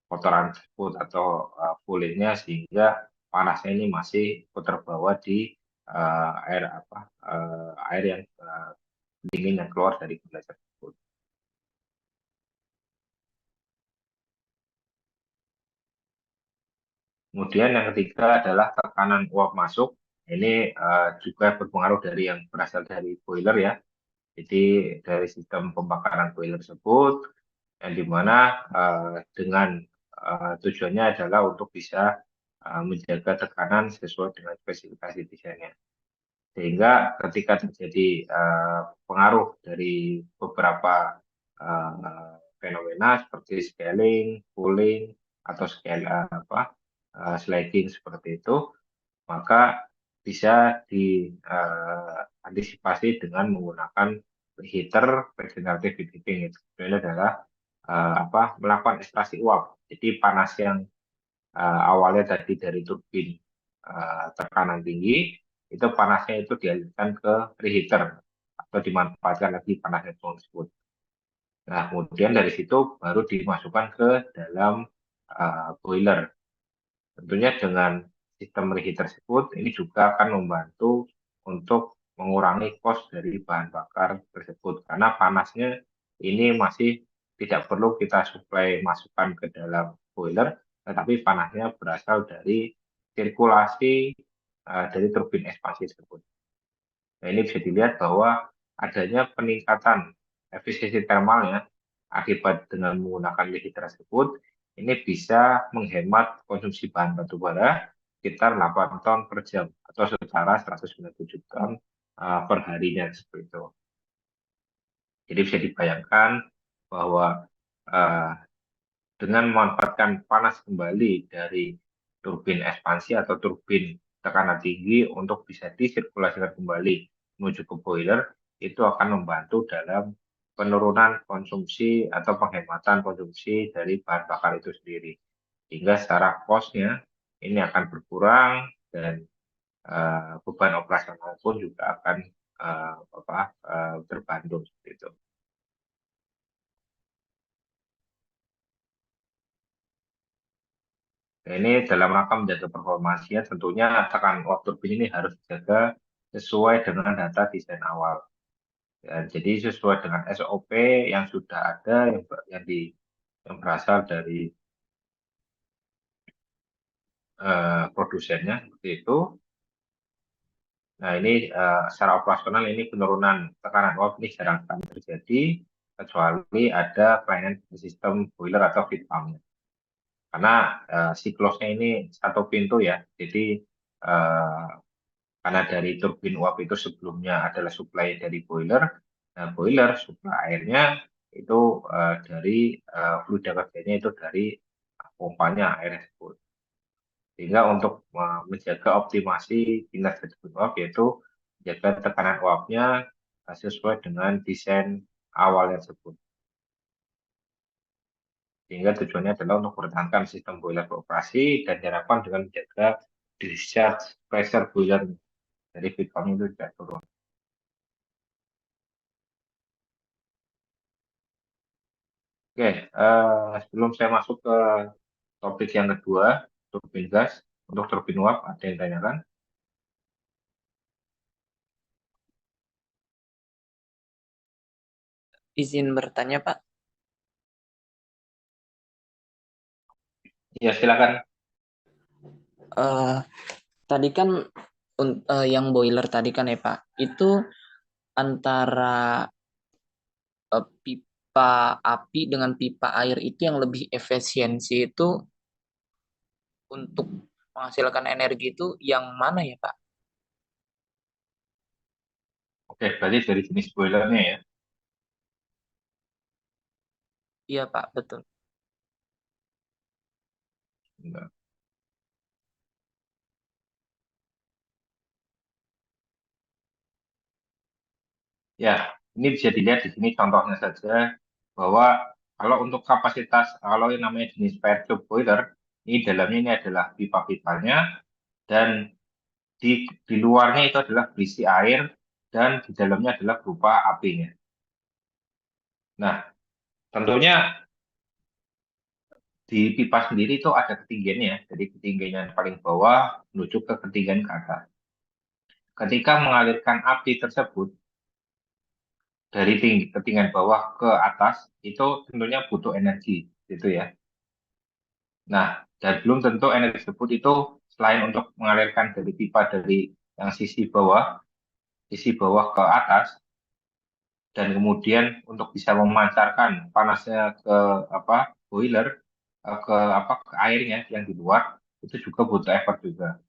[SPEAKER 1] kotoran tersebut atau fullingnya, sehingga panasnya ini masih terbawa di air yang dingin yang keluar dari kondenser tersebut. Kemudian yang ketiga adalah tekanan uap masuk. Ini juga berpengaruh dari yang berasal dari boiler ya. Jadi dari sistem pembakaran boiler tersebut, yang dimana dengan tujuannya adalah untuk bisa menjaga tekanan sesuai dengan spesifikasi desainnya. Sehingga ketika terjadi pengaruh dari beberapa fenomena seperti scaling, cooling, atau sliding seperti itu, maka bisa diantisipasi dengan menggunakan heater regenerative heating. Itu sebenarnya adalah melakukan ekstraksi uap. Jadi panas yang awalnya tadi dari turbin tekanan tinggi, itu panasnya itu dialihkan ke reheater atau dimanfaatkan lagi panasnya tersebut. Nah, kemudian dari situ baru dimasukkan ke dalam boiler. Tentunya dengan sistem reheater tersebut ini juga akan membantu untuk mengurangi cost dari bahan bakar tersebut, karena panasnya ini masih tidak perlu kita suplai masukkan ke dalam boiler, tetapi panasnya berasal dari sirkulasi dari turbin ekspansi tersebut. Nah, ini bisa dilihat bahwa adanya peningkatan efisiensi termalnya akibat dengan menggunakan reheater tersebut, ini bisa menghemat konsumsi bahan batu bara sekitar 8 ton per jam atau setara 197 ton per harinya seperti itu. Jadi bisa dibayangkan bahwa eh, dengan memanfaatkan panas kembali dari turbin ekspansi atau turbin tekanan tinggi untuk bisa disirkulasikan kembali menuju ke boiler, itu akan membantu dalam penurunan konsumsi atau penghematan konsumsi dari bahan bakar itu sendiri. Sehingga secara cost-nya ini akan berkurang dan beban operasional pun juga akan terbantu seperti itu. Nah, ini dalam rangka menjaga performansinya, tentunya tekanan uap turbin ini harus dijaga sesuai dengan data desain awal. Ya, jadi sesuai dengan SOP yang sudah ada, yang berasal dari produsennya seperti itu. Nah, ini secara operasional ini penurunan tekanan uap ini jarang sekali terjadi kecuali ada kelainan di sistem boiler atau feed pump. Karena siklusnya ini satu pintu ya, jadi eh, karena dari turbin uap itu sebelumnya adalah suplai dari boiler, nah boiler suplai airnya itu dari fluida kerjanya itu dari pompanya air tersebut. Sehingga untuk menjaga optimasi kinerja turbin uap yaitu menjaga tekanan uapnya sesuai dengan desain awal tersebut. Sehingga tujuannya adalah untuk mempertahankan sistem boiler beroperasi dan diharapkan dengan menjaga discharge pressure boiler dari feed pump itu tidak turun. Oke, sebelum saya masuk ke topik yang kedua, turbin gas, untuk turbin uap, ada yang tanyakan?
[SPEAKER 2] Izin bertanya, Pak.
[SPEAKER 1] Ya, silakan.
[SPEAKER 2] Eh, Tadi kan yang boiler tadi kan ya, Pak, itu antara pipa api dengan pipa air itu yang lebih efisiensi itu untuk menghasilkan energi itu yang mana ya, Pak?
[SPEAKER 1] Oke, berarti dari jenis boilernya ya.
[SPEAKER 2] Iya, Pak, betul.
[SPEAKER 1] Bentar. Ya, ini bisa dilihat di sini contohnya saja bahwa kalau untuk kapasitas, kalau yang namanya jenis fire tube boiler, ini dalamnya ini adalah pipa-pipanya dan di luarnya itu adalah berisi air dan di dalamnya adalah berupa apinya. Nah, tentunya di pipa sendiri itu ada ketinggiannya, jadi ketinggian yang paling bawah menuju ke ketinggian ke atas. Ketika mengalirkan api tersebut dari ketinggian bawah ke atas, itu tentunya butuh energi, gitu ya. Nah, dan belum tentu energi tersebut itu selain untuk mengalirkan dari pipa dari yang sisi bawah ke atas, dan kemudian untuk bisa memancarkan panasnya ke boiler, ke airnya yang di luar, itu juga butuh effort juga.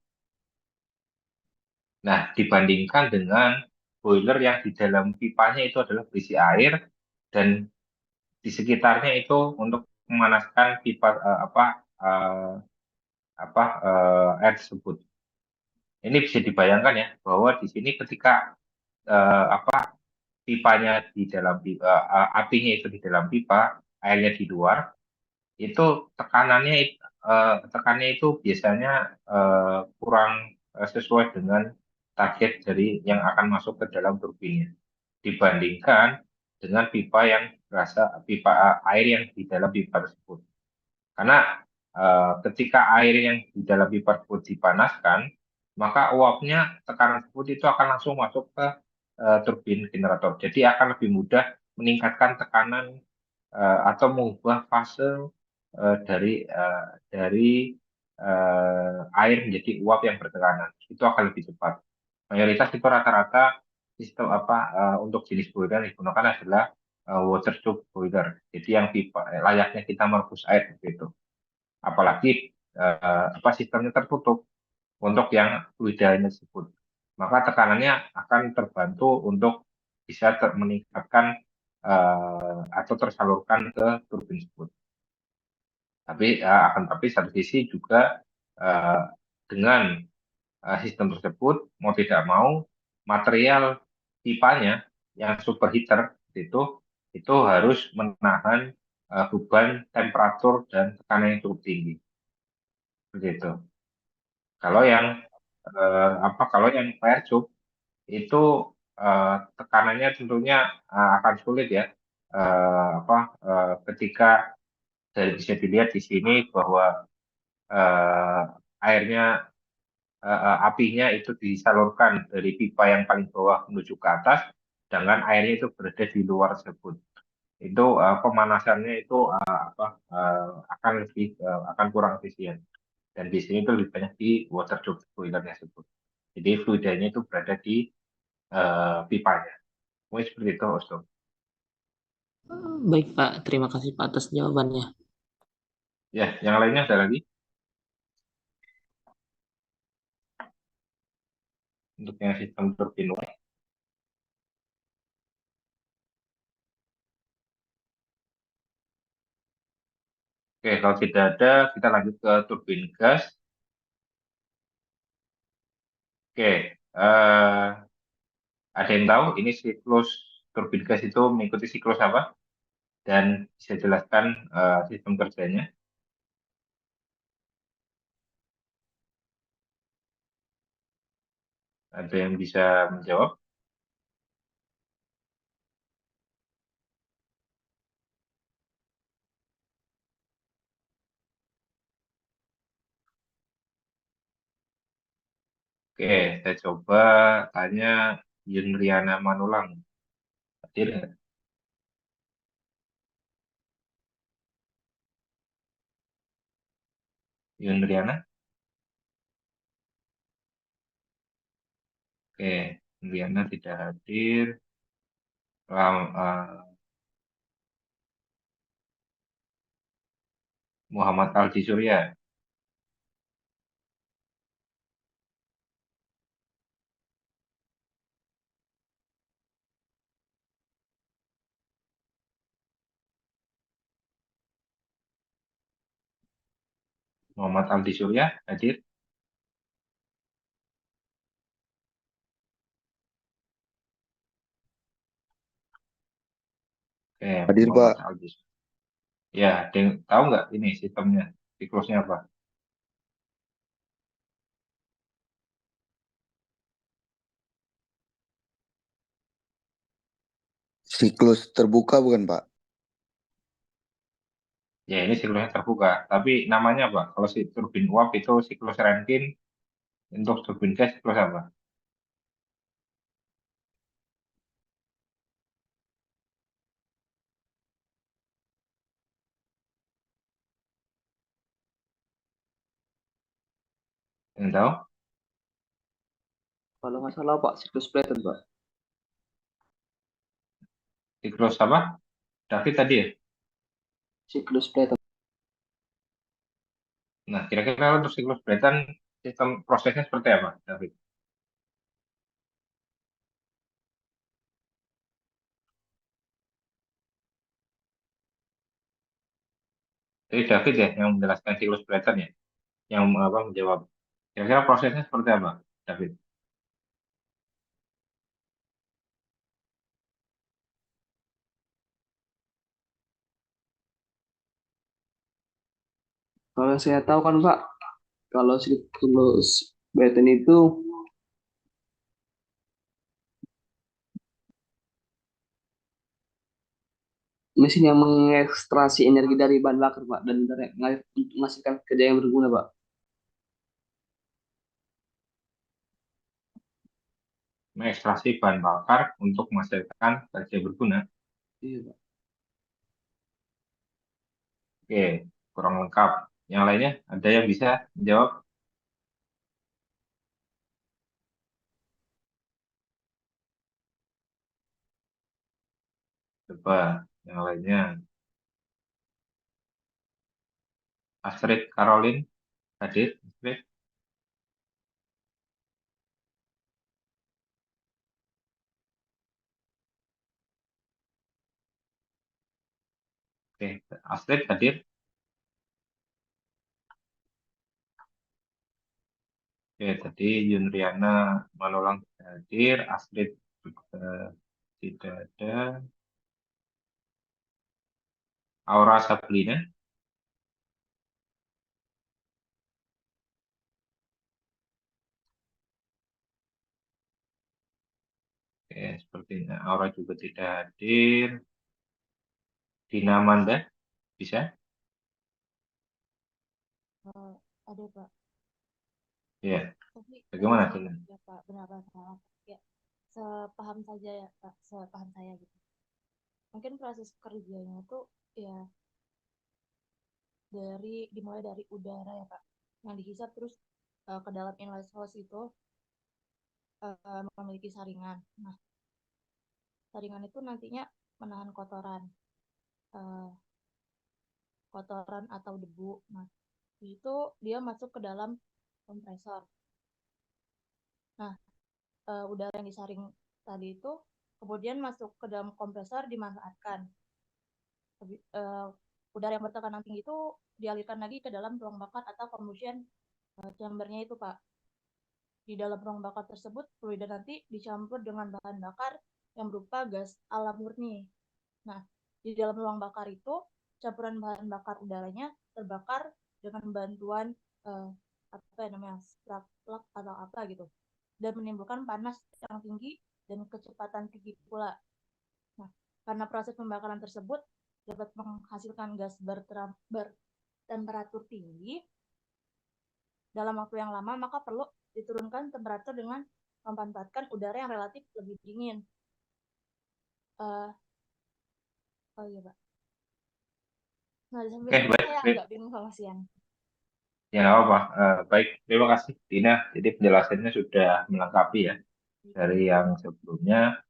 [SPEAKER 1] Nah, dibandingkan dengan boiler yang di dalam pipanya itu adalah berisi air dan di sekitarnya itu untuk memanaskan pipa eh, air tersebut. Ini bisa dibayangkan ya bahwa di sini ketika eh, apa pipanya di dalam apinya itu di dalam pipa, airnya di luar, itu tekannya itu biasanya kurang sesuai dengan target dari yang akan masuk ke dalam turbinnya dibandingkan dengan pipa yang pipa air yang di dalam pipa tersebut. Karena ketika air yang di dalam pipa tersebut dipanaskan, maka uapnya tekanan tersebut itu akan langsung masuk ke turbin generator. Jadi akan lebih mudah meningkatkan tekanan atau mengubah fase dari air menjadi uap yang bertekanan. Itu akan lebih cepat. Mayoritas itu rata-rata sistem untuk jenis boiler yang digunakan adalah water tube boiler. Jadi yang pipa layaknya kita merebus air begitu. Apalagi sistemnya tertutup untuk yang fluidanya tersebut. Maka tekanannya akan terbantu untuk bisa meningkatkan atau tersalurkan ke turbin tersebut. Tapi akan tapi satu sisi juga eh, dengan sistem tersebut mau tidak mau material pipanya yang superheater itu itu harus menahan beban temperatur dan tekanan yang cukup tinggi. Begitu. Kalau yang kalau yang fire tube itu tekanannya tentunya akan sulit ya. Ketika bisa dilihat di sini bahwa eh, airnya apinya itu disalurkan dari pipa yang paling bawah menuju ke atas, sedangkan airnya itu berada di luar tersebut. Itu pemanasannya itu akan kurang efisien. Dan di sini itu lebih banyak di water tube boiler tersebut. Jadi fluidanya itu berada di pipanya. Mungkin seperti itu, Osto.
[SPEAKER 2] Baik, Pak. Terima kasih, Pak, atas jawabannya.
[SPEAKER 1] Ya, yang lainnya ada lagi untuk yang sistem turbin. Oke, kalau tidak ada, kita lanjut ke turbin gas. Oke, ada yang tahu ini siklus turbin gas itu mengikuti siklus apa? Dan bisa jelaskan sistem kerjanya? Ada yang bisa menjawab? Oke, saya coba tanya Yunriana Manulang. Hadir nggak? Yunriana? Oke, Yunriana tidak hadir. Muhammad Aldi Surya. Muhammad Aldi Surya hadir. Oke,
[SPEAKER 3] Hadir,
[SPEAKER 1] Muhammad
[SPEAKER 3] Pak.
[SPEAKER 1] Aldi Surya. Ya, tahu nggak ini sistemnya, siklusnya apa?
[SPEAKER 3] Siklus terbuka bukan, Pak?
[SPEAKER 1] Ya, ini siklusnya terbuka. Tapi namanya apa? Kalau si turbin uap itu siklus Rankine, untuk turbin gas siklus apa? Yang tahu?
[SPEAKER 4] Kalau nggak salah Pak, siklus Platon Pak.
[SPEAKER 1] Siklus apa? David tadi ya?
[SPEAKER 4] Siklus Platon.
[SPEAKER 1] Nah, kira-kira untuk siklus Brayton, sistem prosesnya seperti apa, David? Jadi David ya yang menjelaskan siklus Brayton ya, yang apa menjawab. Kira-kira prosesnya seperti apa, David?
[SPEAKER 4] Kalau yang saya tahu kan Pak, kalau siklus Platon itu mesin yang mengekstraksi energi dari bahan bakar Pak dan menghasilkan kerja yang berguna Pak.
[SPEAKER 1] Mengekstraksi bahan bakar untuk menghasilkan kerja berguna.
[SPEAKER 4] Iya Pak.
[SPEAKER 1] Oke, kurang lengkap. Yang lainnya, ada yang bisa menjawab? Coba, yang lainnya. Astrid Caroline, hadir? Astrid? Oke, Astrid hadir. Oke, tadi Yunriana Manolang hadir, Astrid juga tidak ada. Aura Sabrina. Oke, sepertinya Aura juga tidak hadir. Dina Amanda, bisa?
[SPEAKER 5] Ada Pak,
[SPEAKER 1] Ya,
[SPEAKER 5] tapi
[SPEAKER 1] bagaimana
[SPEAKER 5] sorry
[SPEAKER 1] Dina?
[SPEAKER 5] ya Pak, benar salah ya, sepaham saja ya Pak, sepaham saya gitu. Mungkin proses kerjanya tuh ya dimulai dari udara ya Pak, yang dihisap terus ke dalam inlet hose itu memiliki saringan. Nah, saringan itu nantinya menahan eh, kotoran atau debu. Nah, itu dia masuk ke dalam kompresor. Nah, udara yang disaring tadi itu kemudian masuk ke dalam kompresor dimanfaatkan. Udara yang bertekanan tinggi itu dialirkan lagi ke dalam ruang bakar atau combustion chambernya itu Pak. Di dalam ruang bakar tersebut fluida nanti dicampur dengan bahan bakar yang berupa gas alam murni. Nah, di dalam ruang bakar itu campuran bahan bakar udaranya terbakar dengan bantuan apa namanya spark plug atau apa gitu, dan menimbulkan panas yang tinggi dan kecepatan tinggi pula. Nah, karena proses pembakaran tersebut dapat menghasilkan gas bertemperatur tinggi dalam waktu yang lama, maka perlu diturunkan temperatur dengan memanfaatkan udara yang relatif lebih dingin. Oh iya Pak. Nah, di samping ini saya
[SPEAKER 1] baik.
[SPEAKER 5] agak bingung sama Sian.
[SPEAKER 1] Ya, nggak apa-apa. Baik, terima kasih Dina. Jadi penjelasannya sudah melengkapi ya dari yang sebelumnya,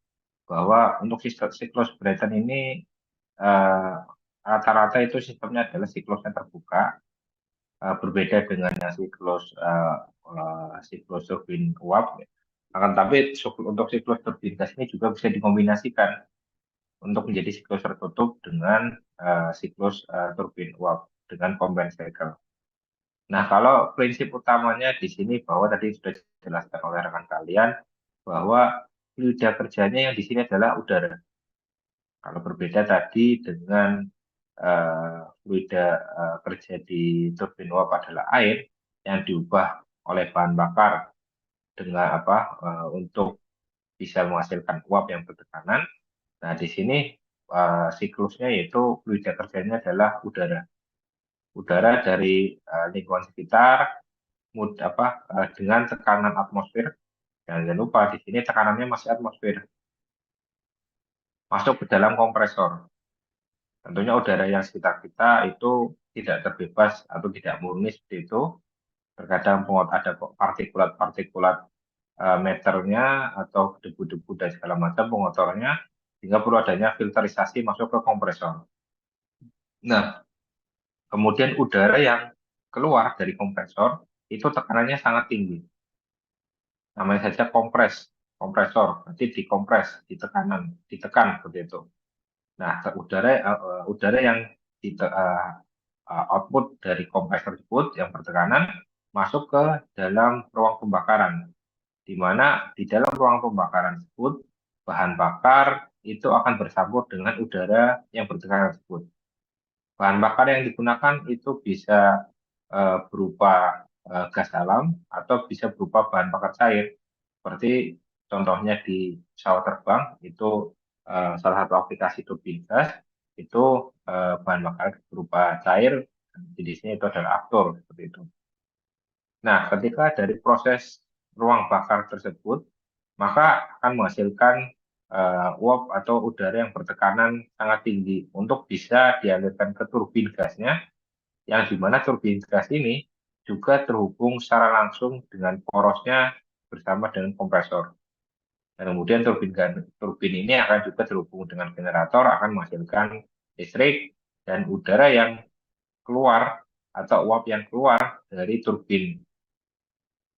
[SPEAKER 1] bahwa untuk siklus Brayton ini eh, rata-rata itu sistemnya adalah siklusnya terbuka, berbeda dengan yang siklus turbin uap. Akan tapi untuk siklus turbin gas ini juga bisa dikombinasikan untuk menjadi siklus tertutup dengan siklus turbin uap dengan combined cycle. Nah, kalau prinsip utamanya di sini bahwa tadi sudah dijelaskan oleh rekan kalian bahwa fluida kerjanya yang di sini adalah udara. Kalau berbeda tadi dengan fluida kerja di turbin uap adalah air yang diubah oleh bahan bakar dengan untuk bisa menghasilkan uap yang bertekanan. Nah, di sini siklusnya yaitu fluida kerjanya adalah udara. Udara dari lingkungan sekitar dengan tekanan atmosfer. Jangan lupa di sini tekanannya masih atmosfer. Masuk ke dalam kompresor. Tentunya udara yang sekitar kita itu tidak terbebas atau tidak murni seperti itu. Terkadang ada partikulat-partikulat meternya atau debu-debu dan segala macam pengotornya, sehingga perlu adanya filterisasi masuk ke kompresor. Nah, kemudian udara yang keluar dari kompresor itu tekanannya sangat tinggi. Namanya saja kompresor, nanti dikompres, ditekan seperti itu. Nah, udara yang output dari kompresor tersebut yang bertekanan masuk ke dalam ruang pembakaran, di mana di dalam ruang pembakaran tersebut bahan bakar itu akan bersambut dengan udara yang bertekanan tersebut. Bahan bakar yang digunakan itu bisa berupa gas alam atau bisa berupa bahan bakar cair. Seperti contohnya di pesawat terbang itu salah satu aplikasi turbin gas itu bahan bakar berupa cair, jenisnya itu adalah aftur seperti itu. Nah, ketika dari proses ruang bakar tersebut, maka akan menghasilkan uap atau udara yang bertekanan sangat tinggi untuk bisa dialirkan ke turbin gasnya, yang dimana turbin gas ini juga terhubung secara langsung dengan porosnya bersama dengan kompresor. Dan kemudian turbin ini akan juga terhubung dengan generator, akan menghasilkan listrik, dan udara yang keluar atau uap yang keluar dari turbin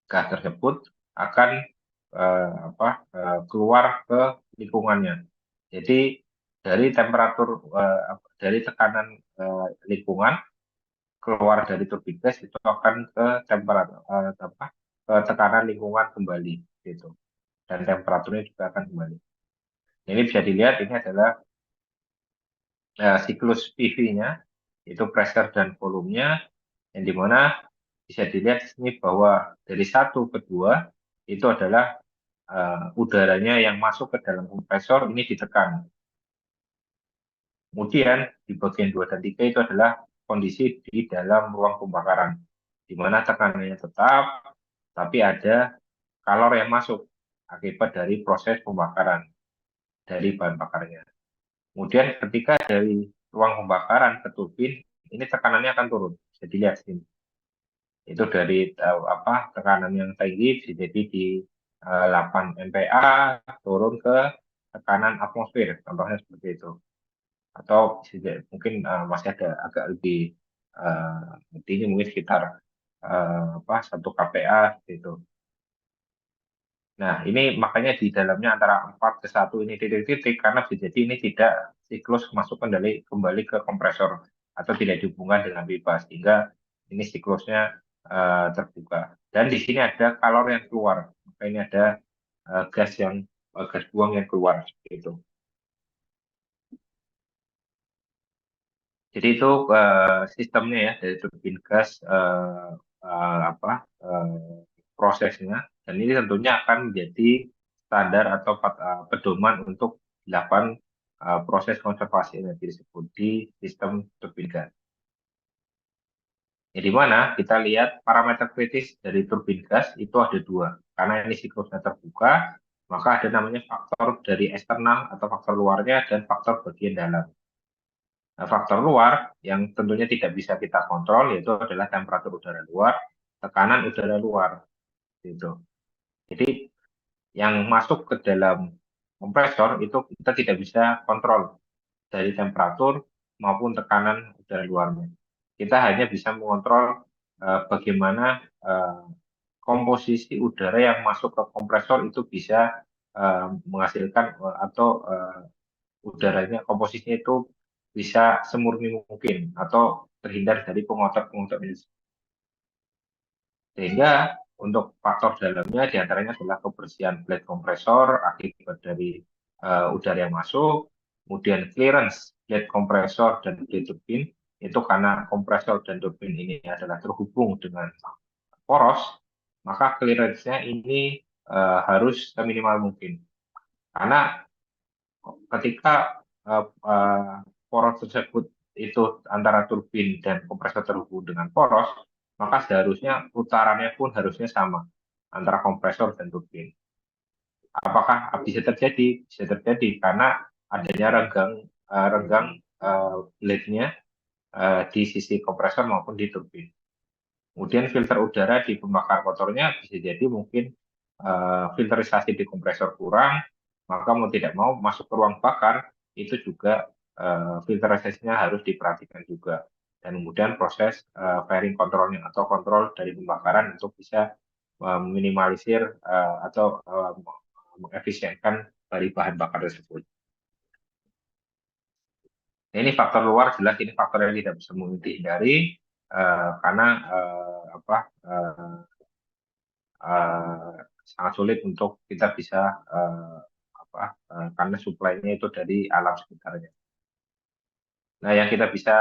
[SPEAKER 1] gas tersebut akan keluar ke lingkungannya. Jadi dari temperatur dari tekanan lingkungan keluar dari turbin gas itu akan ke temperatur ke tekanan lingkungan kembali gitu, dan temperaturnya juga akan kembali. Ini bisa dilihat, ini adalah siklus PV-nya, itu pressure dan volumenya, yang dimana bisa dilihat di sini bahwa dari 1 ke 2 itu adalah udaranya yang masuk ke dalam kompresor ini ditekan. Kemudian di bagian 2 dan 3 itu adalah kondisi di dalam ruang pembakaran, di mana tekanannya tetap, tapi ada kalor yang masuk akibat dari proses pembakaran dari bahan bakarnya. Kemudian ketika dari ruang pembakaran ke turbin, ini tekanannya akan turun. Bisa dilihat sini. Itu dari tekanan yang tinggi bisa jadi di 8 MPa turun ke tekanan atmosfer, contohnya seperti itu. Atau mungkin masih ada agak lebih tinggi, mungkin sekitar 1 kPa gitu. Nah, ini makanya di dalamnya antara 4 ke 1 ini titik-titik, karena bisa jadi ini tidak siklus masuk kembali ke kompresor atau tidak dihubungkan dengan pipa, sehingga ini siklusnya terbuka. Dan di sini ada kalor yang keluar, maka ini ada gas buang yang keluar seperti itu. Jadi itu sistemnya ya dari turbin gas prosesnya, dan ini tentunya akan menjadi standar atau pedoman untuk dilakukan proses konservasi energi tersebut di sistem turbin gas. Jadi mana kita lihat parameter kritis dari turbin gas itu ada 2, karena ini siklusnya terbuka, maka ada namanya faktor dari eksternal atau faktor luarnya dan faktor bagian dalam. Nah, faktor luar yang tentunya tidak bisa kita kontrol yaitu adalah temperatur udara luar, tekanan udara luar, gitu. Jadi yang masuk ke dalam kompresor itu kita tidak bisa kontrol dari temperatur maupun tekanan udara luarnya. Kita hanya bisa mengontrol bagaimana komposisi udara yang masuk ke kompresor itu bisa menghasilkan atau udaranya komposisinya itu bisa semurni mungkin atau terhindar dari pengotor-pengotor ini. Sehingga untuk faktor dalamnya diantaranya adalah kebersihan blade kompresor akibat dari udara yang masuk, kemudian clearance blade kompresor dan blade turbin itu karena kompresor dan turbin ini adalah terhubung dengan poros, maka clearance-nya ini harus seminimal mungkin. Karena ketika poros tersebut itu antara turbin dan kompresor terhubung dengan poros, maka seharusnya putarannya pun harusnya sama antara kompresor dan turbin. Apakah bisa terjadi? Bisa terjadi karena adanya renggang blade-nya di sisi kompresor maupun di turbin. Kemudian filter udara di pembakar kotornya bisa jadi mungkin filterisasi di kompresor kurang, maka mau tidak mau masuk ke ruang bakar itu juga filterisasinya harus diperhatikan juga. Dan kemudian proses fairing controlnya atau kontrol dari pembakaran untuk bisa meminimalisir atau mengefisienkan dari bahan bakar tersebut. Nah, ini faktor luar jelas ini faktor yang tidak bisa dihindari karena sangat sulit untuk kita bisa karena suplainya itu dari alam sekitarnya. Nah, yang kita bisa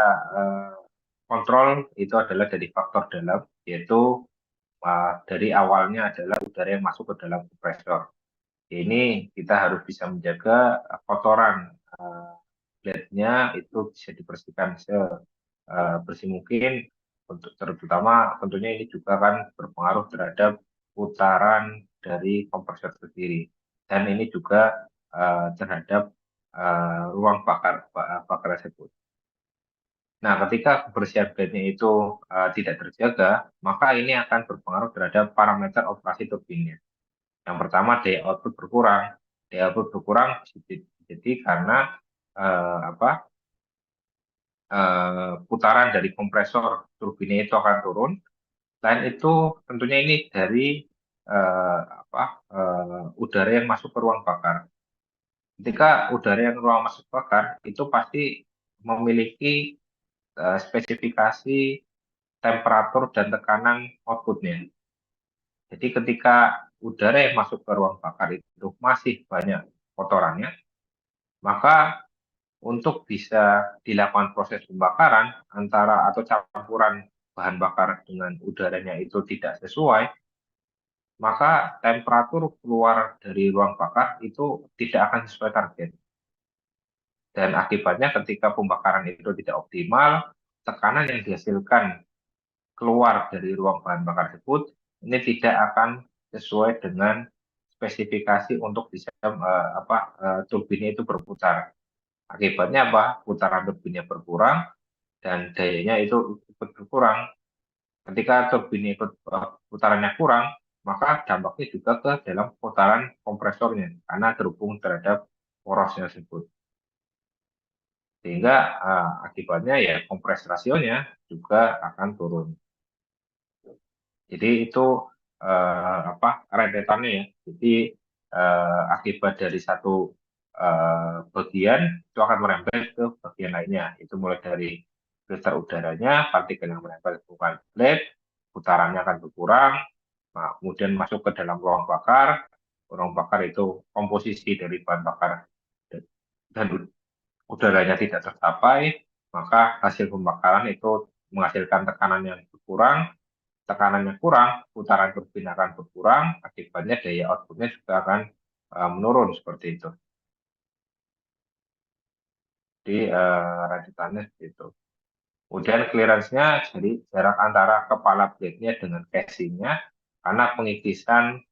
[SPEAKER 1] kontrol itu adalah dari faktor dalam, yaitu dari awalnya adalah udara yang masuk ke dalam kompresor. Ini kita harus bisa menjaga kotoran blade-nya itu bisa dibersihkan sebersih mungkin, untuk terutama tentunya ini juga akan berpengaruh terhadap putaran dari kompresor sendiri, dan ini juga terhadap ruang bakar tersebut. Nah, ketika kebersihan blade-nya itu tidak terjaga, maka ini akan berpengaruh terhadap parameter operasi turbinnya. Yang pertama, daya output berkurang. Daya output berkurang jadi karena putaran dari kompresor turbinnya itu akan turun. Selain itu, tentunya ini dari udara yang masuk ke ruang bakar. ketika udara yang ruang masuk bakar itu pasti memiliki spesifikasi temperatur dan tekanan outputnya. Jadi ketika udara yang masuk ke ruang bakar itu masih banyak kotorannya, maka untuk bisa dilakukan proses pembakaran antara atau campuran bahan bakar dengan udaranya itu tidak sesuai, maka temperatur keluar dari ruang bakar itu tidak akan sesuai target. Dan akibatnya ketika pembakaran itu tidak optimal, tekanan yang dihasilkan keluar dari ruang bahan bakar tersebut ini tidak akan sesuai dengan spesifikasi untuk bisa turbinnya itu berputar. Akibatnya apa? Putaran turbinnya berkurang dan dayanya itu ikut berkurang. Ketika turbinnya ikut putarannya kurang, maka dampaknya juga ke dalam putaran kompresornya karena terhubung terhadap porosnya tersebut. Sehingga akibatnya ya kompres rasionya juga akan turun. Jadi itu rentetannya ya. Jadi akibat dari satu bagian itu akan merembet ke bagian lainnya. Itu mulai dari filter udaranya, partikel yang menempel ke permukaan plate, putarannya akan berkurang, nah, kemudian masuk ke dalam ruang bakar. Ruang bakar itu komposisi dari bahan bakar dan udaranya tidak tercapai, maka hasil pembakaran itu menghasilkan tekanan yang berkurang. Tekanannya kurang, putaran turbin akan berkurang, akibatnya daya outputnya juga akan menurun seperti itu. Jadi lanjutannya seperti itu. Kemudian clearance-nya jadi jarak antara kepala blade-nya dengan casing-nya, karena pengikisan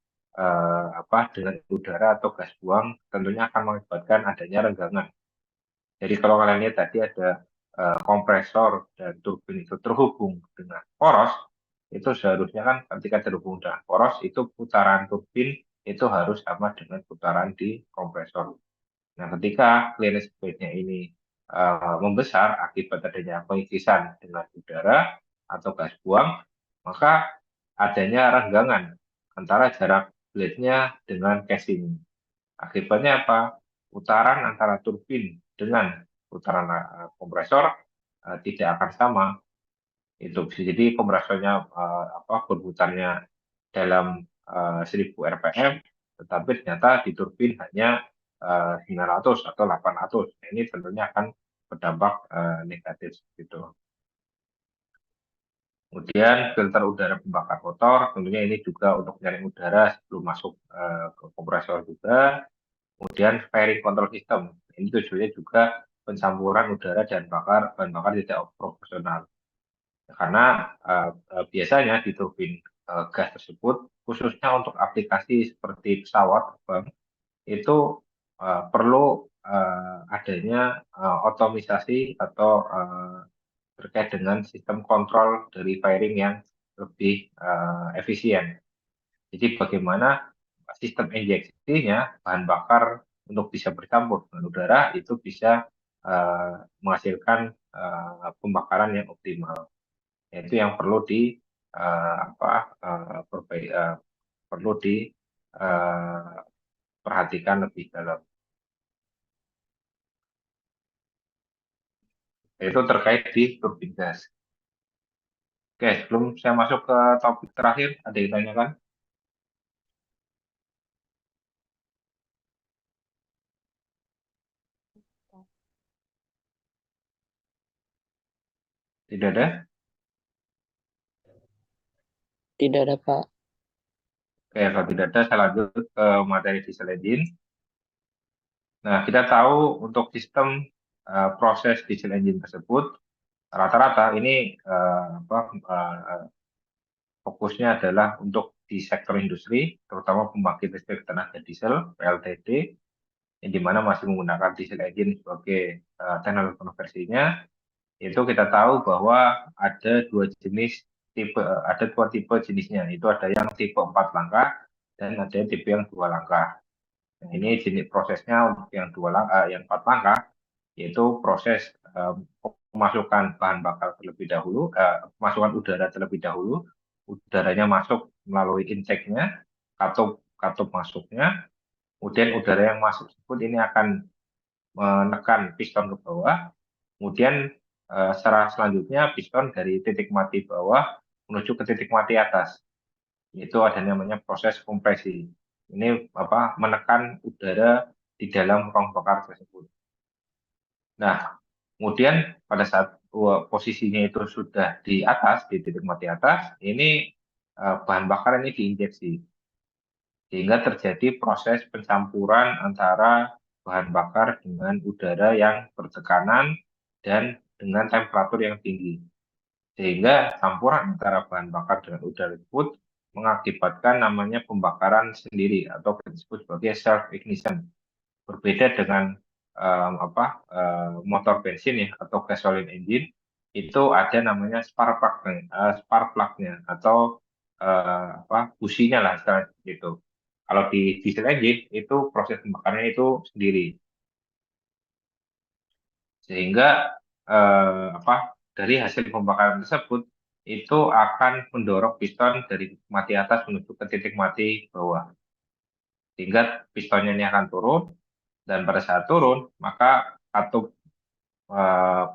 [SPEAKER 1] dengan udara atau gas buang tentunya akan mengakibatkan adanya renggangan. Jadi kalau kalian lihat tadi ada kompresor dan turbin itu terhubung dengan poros, itu seharusnya kan ketika terhubung dengan poros itu putaran turbin itu harus sama dengan putaran di kompresor. Nah, ketika clearance plate-nya ini membesar akibat adanya pengikisan dengan udara atau gas buang, maka adanya renggangan antara jarak blade-nya dengan casing. Akibatnya apa? Putaran antara turbin dengan putaran kompresor tidak akan sama. Itu bisa jadi kompresornya berputarnya dalam 1000 rpm, tetapi ternyata di turbin hanya 900 atau 800. Nah, ini tentunya akan berdampak negatif gitu. Kemudian filter udara pembakar kotor, tentunya ini juga untuk menyaring udara sebelum masuk ke kompresor juga. Kemudian fairing control system, ini tujuannya juga pencampuran udara dan bahan bakar tidak proporsional. Karena biasanya di turbin gas tersebut, khususnya untuk aplikasi seperti pesawat terbang, itu perlu adanya otomisasi atau terkait dengan sistem kontrol dari firing yang lebih efisien. Jadi bagaimana sistem injeksinya bahan bakar untuk bisa bercampur dengan udara itu bisa menghasilkan pembakaran yang optimal. Itu yang perlu diperhatikan lebih dalam. Itu terkait di turbin gas. Oke, sebelum saya masuk ke topik terakhir, ada yang ditanyakan? Tidak ada?
[SPEAKER 2] Tidak ada, Pak.
[SPEAKER 1] Oke, kalau tidak ada, saya lanjut ke materi diesel engine. Nah, kita tahu untuk sistem proses diesel engine tersebut, rata-rata ini fokusnya adalah untuk di sektor industri, terutama pembangkit listrik tenaga diesel (PLTD), yang dimana masih menggunakan diesel engine sebagai teknologi konversinya. Itu kita tahu bahwa ada dua tipe jenisnya. Itu ada yang tipe 4 langkah dan ada yang tipe yang 2 langkah. Nah, ini jenis prosesnya untuk yang 4 langkah, yaitu proses pemasukan bahan bakar terlebih dahulu, pemasukan udara terlebih dahulu, udaranya masuk melalui intake-nya, katup masuknya, Kemudian udara yang masuk tersebut ini akan menekan piston ke bawah. Kemudian secara selanjutnya piston dari titik mati bawah menuju ke titik mati atas. Itu ada namanya proses kompresi. Ini menekan udara di dalam ruang bakar tersebut. Nah, kemudian pada saat posisinya itu sudah di atas, di titik mati atas, ini bahan bakar ini diinjeksi. Sehingga terjadi proses pencampuran antara bahan bakar dengan udara yang bertekanan dan dengan temperatur yang tinggi. Sehingga campuran antara bahan bakar dengan udara tersebut mengakibatkan namanya pembakaran sendiri atau disebut sebagai self ignition. Berbeda dengan motor bensin ya atau gasoline engine, itu ada namanya spark plug-nya atau businya lah istilahnya gitu. Kalau di diesel engine itu proses pembakarannya itu sendiri. Sehingga dari hasil pembakaran tersebut itu akan mendorong piston dari titik mati atas menuju ke titik mati bawah. Sehingga pistonnya ini akan turun, dan pada saat turun maka katup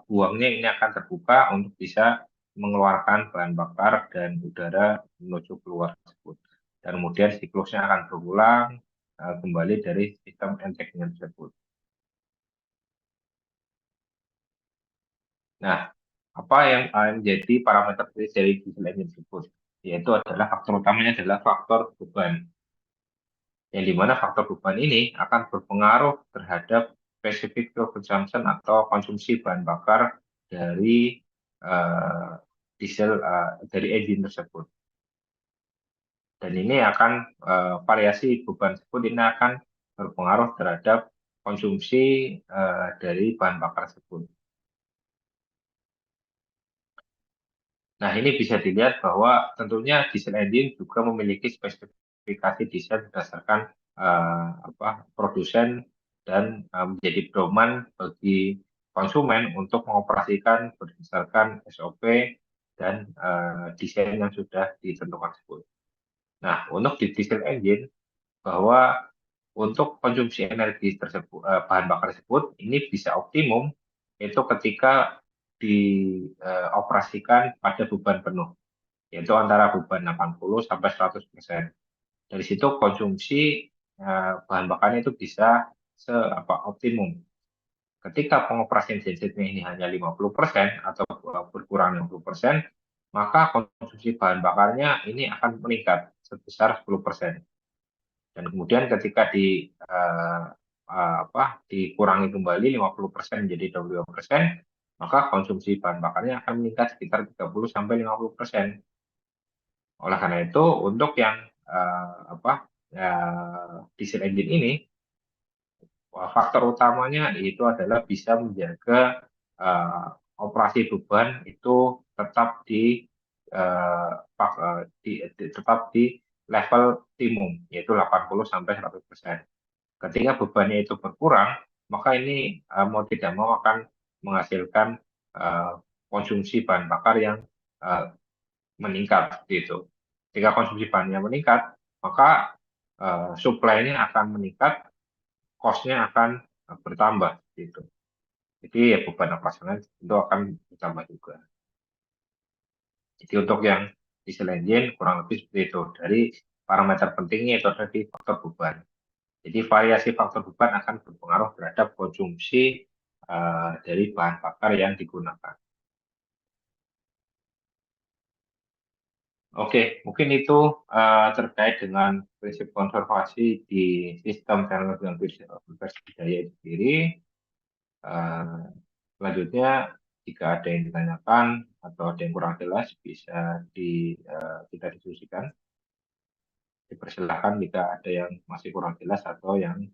[SPEAKER 1] buangnya ini akan terbuka untuk bisa mengeluarkan bahan bakar dan udara menuju keluar tersebut. Dan kemudian siklusnya akan berulang kembali dari sistem enteknya tersebut. Nah, apa yang menjadi parameter kritis dari diesel engine tersebut? Yaitu adalah faktor utamanya adalah faktor beban. Yang dimana faktor beban ini akan berpengaruh terhadap specific fuel consumption atau konsumsi bahan bakar dari diesel dari engine tersebut. Dan ini akan variasi beban tersebut ini akan berpengaruh terhadap konsumsi dari bahan bakar tersebut. Nah, ini bisa dilihat bahwa tentunya diesel engine juga memiliki spesifikasi desain berdasarkan produsen dan menjadi pedoman bagi konsumen untuk mengoperasikan berdasarkan SOP dan desain yang sudah ditentukan tersebut. Nah, untuk di diesel engine bahwa untuk konsumsi energi tersebut, bahan bakar tersebut ini bisa optimum itu ketika dioperasikan pada beban penuh, yaitu antara beban 80 sampai 100%. Dari situ konsumsi bahan bakarnya itu bisa optimum. Ketika pengoperasian gensetnya ini hanya 50% atau berkurang 50%, maka konsumsi bahan bakarnya ini akan meningkat sebesar 10%. Dan kemudian ketika dikurangi kembali 50% menjadi 25%, maka konsumsi bahan bakarnya akan meningkat sekitar 30 sampai 50%. Oleh karena itu, untuk yang diesel engine ini, faktor utamanya itu adalah bisa menjaga operasi beban itu tetap tetap di level optimum, yaitu 80 sampai 100%. Ketika bebannya itu berkurang, maka ini mau tidak mau akan menghasilkan konsumsi bahan bakar yang meningkat gitu. Ketika konsumsi bahannya meningkat, maka supply-nya akan meningkat, cost-nya akan bertambah gitu. Jadi ya beban operasional itu akan bertambah juga. Jadi untuk yang diesel engine kurang lebih seperti itu. Dari parameter pentingnya itu ada di faktor beban. Jadi variasi faktor beban akan berpengaruh terhadap konsumsi dari bahan bakar yang digunakan. Oke, mungkin itu terkait dengan prinsip konservasi di sistem teknologi berbasis budaya itu sendiri. Selanjutnya, jika ada yang ditanyakan atau ada yang kurang jelas, bisa kita diskusikan. Dipersilakan jika ada yang masih kurang jelas atau yang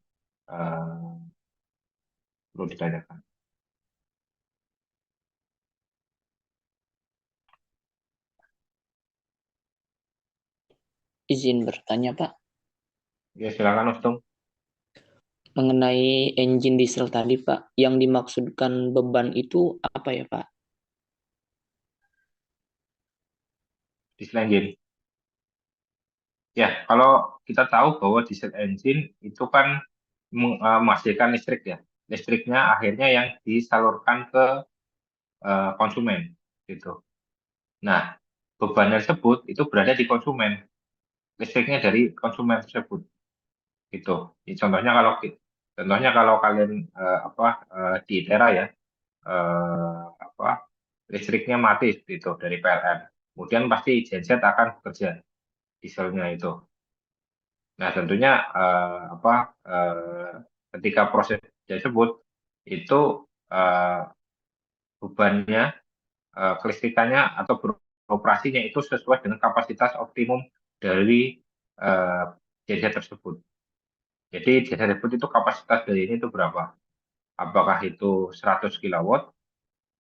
[SPEAKER 1] perlu ditanyakan.
[SPEAKER 2] Izin bertanya, Pak.
[SPEAKER 1] Ya, silakan, Ustung.
[SPEAKER 2] Mengenai engine diesel tadi, Pak, yang dimaksudkan beban itu apa ya, Pak?
[SPEAKER 1] Diesel engine. Ya, kalau kita tahu bahwa diesel engine itu kan menghasilkan listrik ya. Listriknya akhirnya yang disalurkan ke konsumen gitu. Nah, beban tersebut itu berada di konsumen. Listriknya dari konsumen tersebut gitu. Contohnya kalau kalian di daerah ya apa listriknya mati gitu dari PLN. Kemudian pasti genset akan bekerja dieselnya itu. Nah, tentunya ketika proses tersebut itu eh, bebannya, kelistrikannya atau beroperasinya itu sesuai dengan kapasitas optimum dari eh, genset tersebut. Jadi genset tersebut itu kapasitas dari ini itu berapa? Apakah itu 100 kilowatt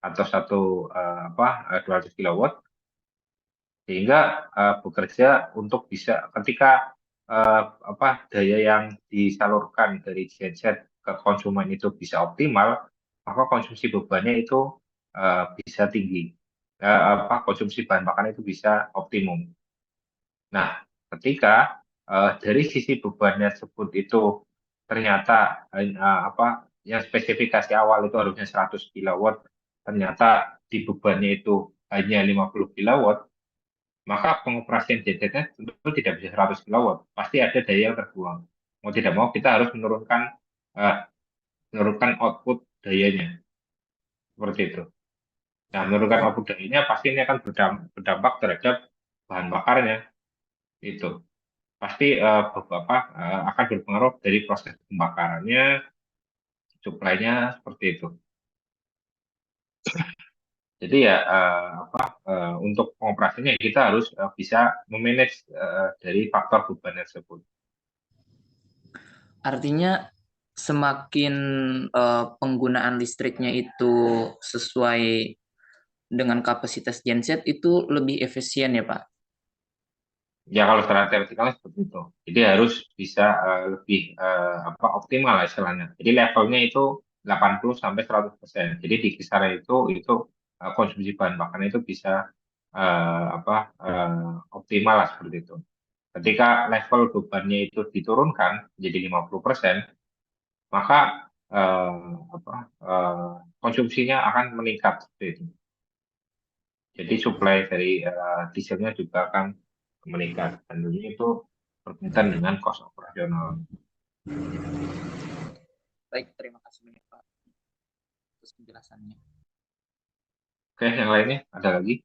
[SPEAKER 1] atau 200 kilowatt sehingga bekerja untuk bisa ketika daya yang disalurkan dari genset ke konsumen itu bisa optimal, maka konsumsi bebannya itu bisa tinggi. Konsumsi bahan bakar itu bisa optimum. Nah, ketika dari sisi bebannya tersebut itu ternyata yang spesifikasi awal itu harusnya 100 kilowatt, ternyata di bebannya itu hanya 50 kilowatt, maka pengoperasian gensetnya tentu tidak bisa 100 kilowatt. Pasti ada daya yang terbuang. Mau tidak mau kita harus eh, menurunkan output dayanya. Seperti itu. Nah, menurunkan output dayanya pasti ini akan berdampak terhadap bahan bakarnya. Itu. Pasti akan berpengaruh dari proses pembakarannya, suplainya, seperti itu. Jadi ya untuk pengoperasiannya kita harus bisa memanage dari faktor beban tersebut.
[SPEAKER 2] Artinya semakin penggunaan listriknya itu sesuai dengan kapasitas genset itu lebih efisien ya Pak?
[SPEAKER 1] Ya kalau secara teoretikal seperti itu. Jadi harus bisa lebih optimal lah istilahnya. Jadi levelnya itu 80 sampai 100%. Jadi di kisaran itu konsumsi bahan bakarnya itu bisa optimal lah seperti itu. Ketika level bebannya itu diturunkan menjadi 50%, maka konsumsinya akan meningkat seperti itu. Jadi suplai dari dieselnya juga akan meningkat. Dan tentunya itu berkaitan dengan cost operasional.
[SPEAKER 2] Baik, terima kasih banyak Pak atas penjelasannya.
[SPEAKER 1] Oke, yang lainnya ada lagi?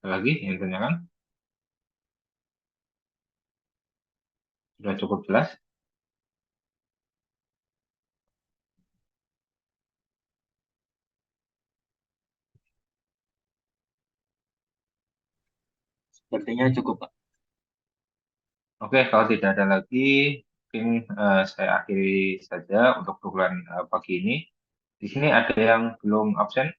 [SPEAKER 1] Ada lagi yang ditanyakan? Sudah cukup jelas?
[SPEAKER 6] Sepertinya cukup, Pak.
[SPEAKER 1] Oke, kalau tidak ada lagi, mungkin saya akhiri saja untuk obrolan pagi ini. Di sini ada yang belum absen?